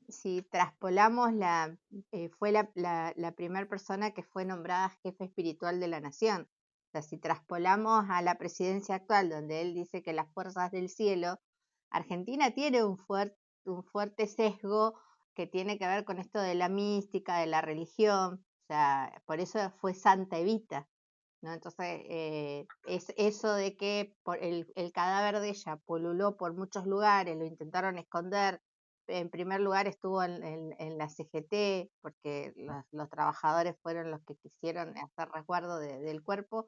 si traspolamos fue la primera persona que fue nombrada jefe espiritual de la nación. O sea, si traspolamos a la presidencia actual, donde él dice que las fuerzas del cielo, Argentina tiene un fuerte sesgo que tiene que ver con esto de la mística, de la religión. O sea, por eso fue Santa Evita, ¿no? Entonces, es eso de que el cadáver de ella pululó por muchos lugares, lo intentaron esconder. En primer lugar estuvo en la CGT, porque los trabajadores fueron los que quisieron hacer resguardo del cuerpo.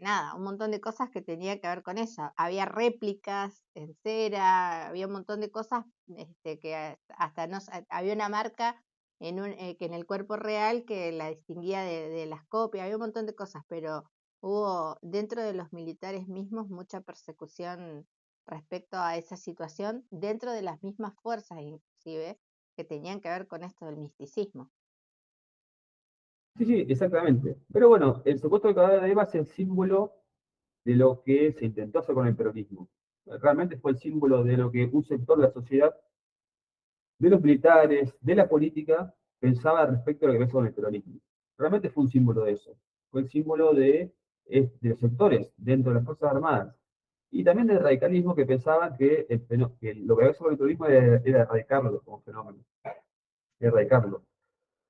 Nada, un montón de cosas que tenía que ver con eso. Había réplicas en cera, había un montón de cosas que hasta no había una marca que en el cuerpo real que la distinguía de las copias, había un montón de cosas, pero hubo dentro de los militares mismos mucha persecución respecto a esa situación, dentro de las mismas fuerzas inclusive, que tenían que ver con esto del misticismo. Sí, sí, exactamente. Pero bueno, el secuestro del cadáver de Eva es el símbolo de lo que se intentó hacer con el peronismo. Realmente fue el símbolo de lo que un sector de la sociedad, de los militares, de la política, pensaba respecto a lo que pasó con el peronismo. Realmente fue un símbolo de eso. Fue el símbolo de los sectores dentro de las Fuerzas Armadas. Y también del radicalismo que pensaban que lo que había hecho con el peronismo era erradicarlo como fenómeno. Erradicarlo.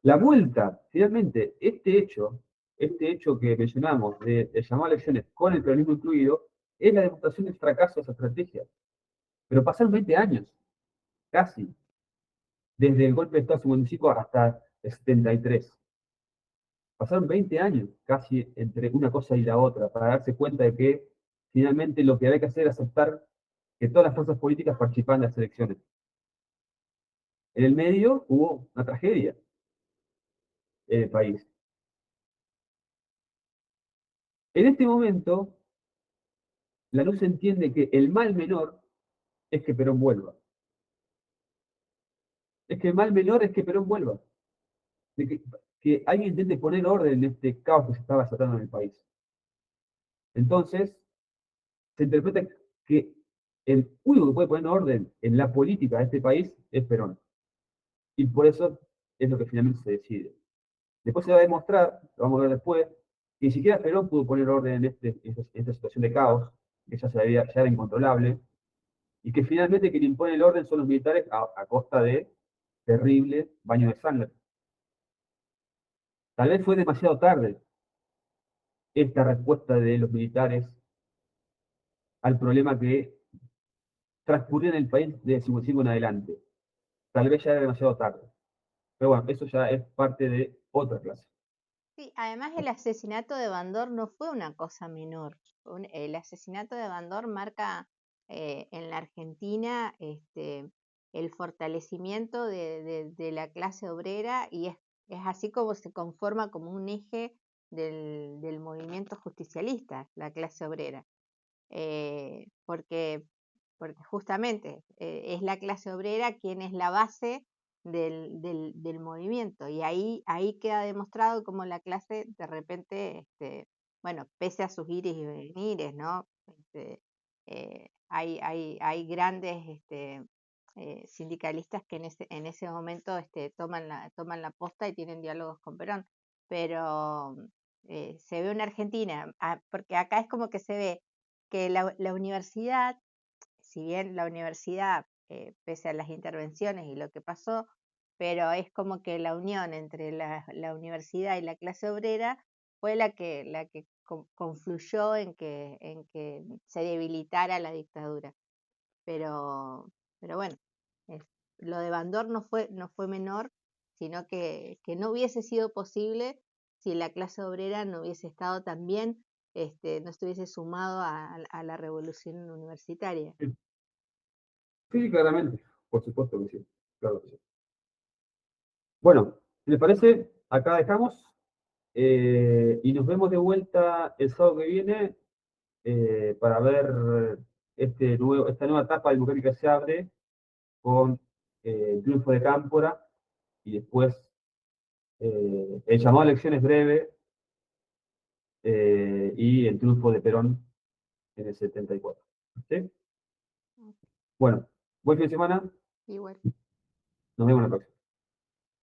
La vuelta, finalmente, este hecho que mencionamos de llamar a elecciones con el peronismo incluido, es la demostración del fracaso de esa estrategia. Pero pasaron 20 años, casi, desde el golpe de Estado 55 hasta el 73. Pasaron 20 años casi entre una cosa y la otra para darse cuenta de que finalmente lo que había que hacer era aceptar que todas las fuerzas políticas participaban de las elecciones. En el medio hubo una tragedia en el país. En este momento, la luz entiende que el mal menor es que Perón vuelva. Es que el mal menor es que Perón vuelva. De que alguien intente poner orden en este caos que se estaba desatando en el país. Entonces, se interpreta que el único que puede poner orden en la política de este país es Perón. Y por eso es lo que finalmente se decide. Después se va a demostrar, lo vamos a ver después, que ni siquiera Perón pudo poner orden en esta situación de caos, que ya era incontrolable, y que finalmente quien impone el orden son los militares a costa de terrible baño de sangre. Tal vez fue demasiado tarde esta respuesta de los militares al problema que transcurrió en el país de 55 en adelante. Tal vez ya era demasiado tarde. Pero bueno, eso ya es parte de otra clase. Sí, además el asesinato de Bandor no fue una cosa menor. El asesinato de Bandor marca en la Argentina el fortalecimiento de la clase obrera y es así como se conforma como un eje del movimiento justicialista, la clase obrera. Porque justamente es la clase obrera quien es la base del movimiento y ahí queda demostrado cómo la clase de repente, bueno, pese a sus ires y venires, ¿no? Hay grandes sindicalistas que en ese momento toman la posta y tienen diálogos con Perón, pero se ve una Argentina, porque acá es como que se ve que la universidad, si bien la universidad, pese a las intervenciones y lo que pasó, pero es como que la unión entre la universidad y la clase obrera fue la que confluyó en que se debilitara la dictadura. Pero bueno, lo de Bandor no fue menor, sino que no hubiese sido posible si la clase obrera no hubiese estado también, no estuviese sumado a la revolución universitaria. Sí, claramente. Por supuesto que sí. Claro que sí. Bueno, si les parece, acá dejamos. Y nos vemos de vuelta el sábado que viene para ver esta nueva etapa democrática que se abre con el triunfo de Cámpora y después el llamado a elecciones breve y el triunfo de Perón en el 74. ¿Sí? Bueno, buen fin de semana. Igual. Nos vemos la próxima.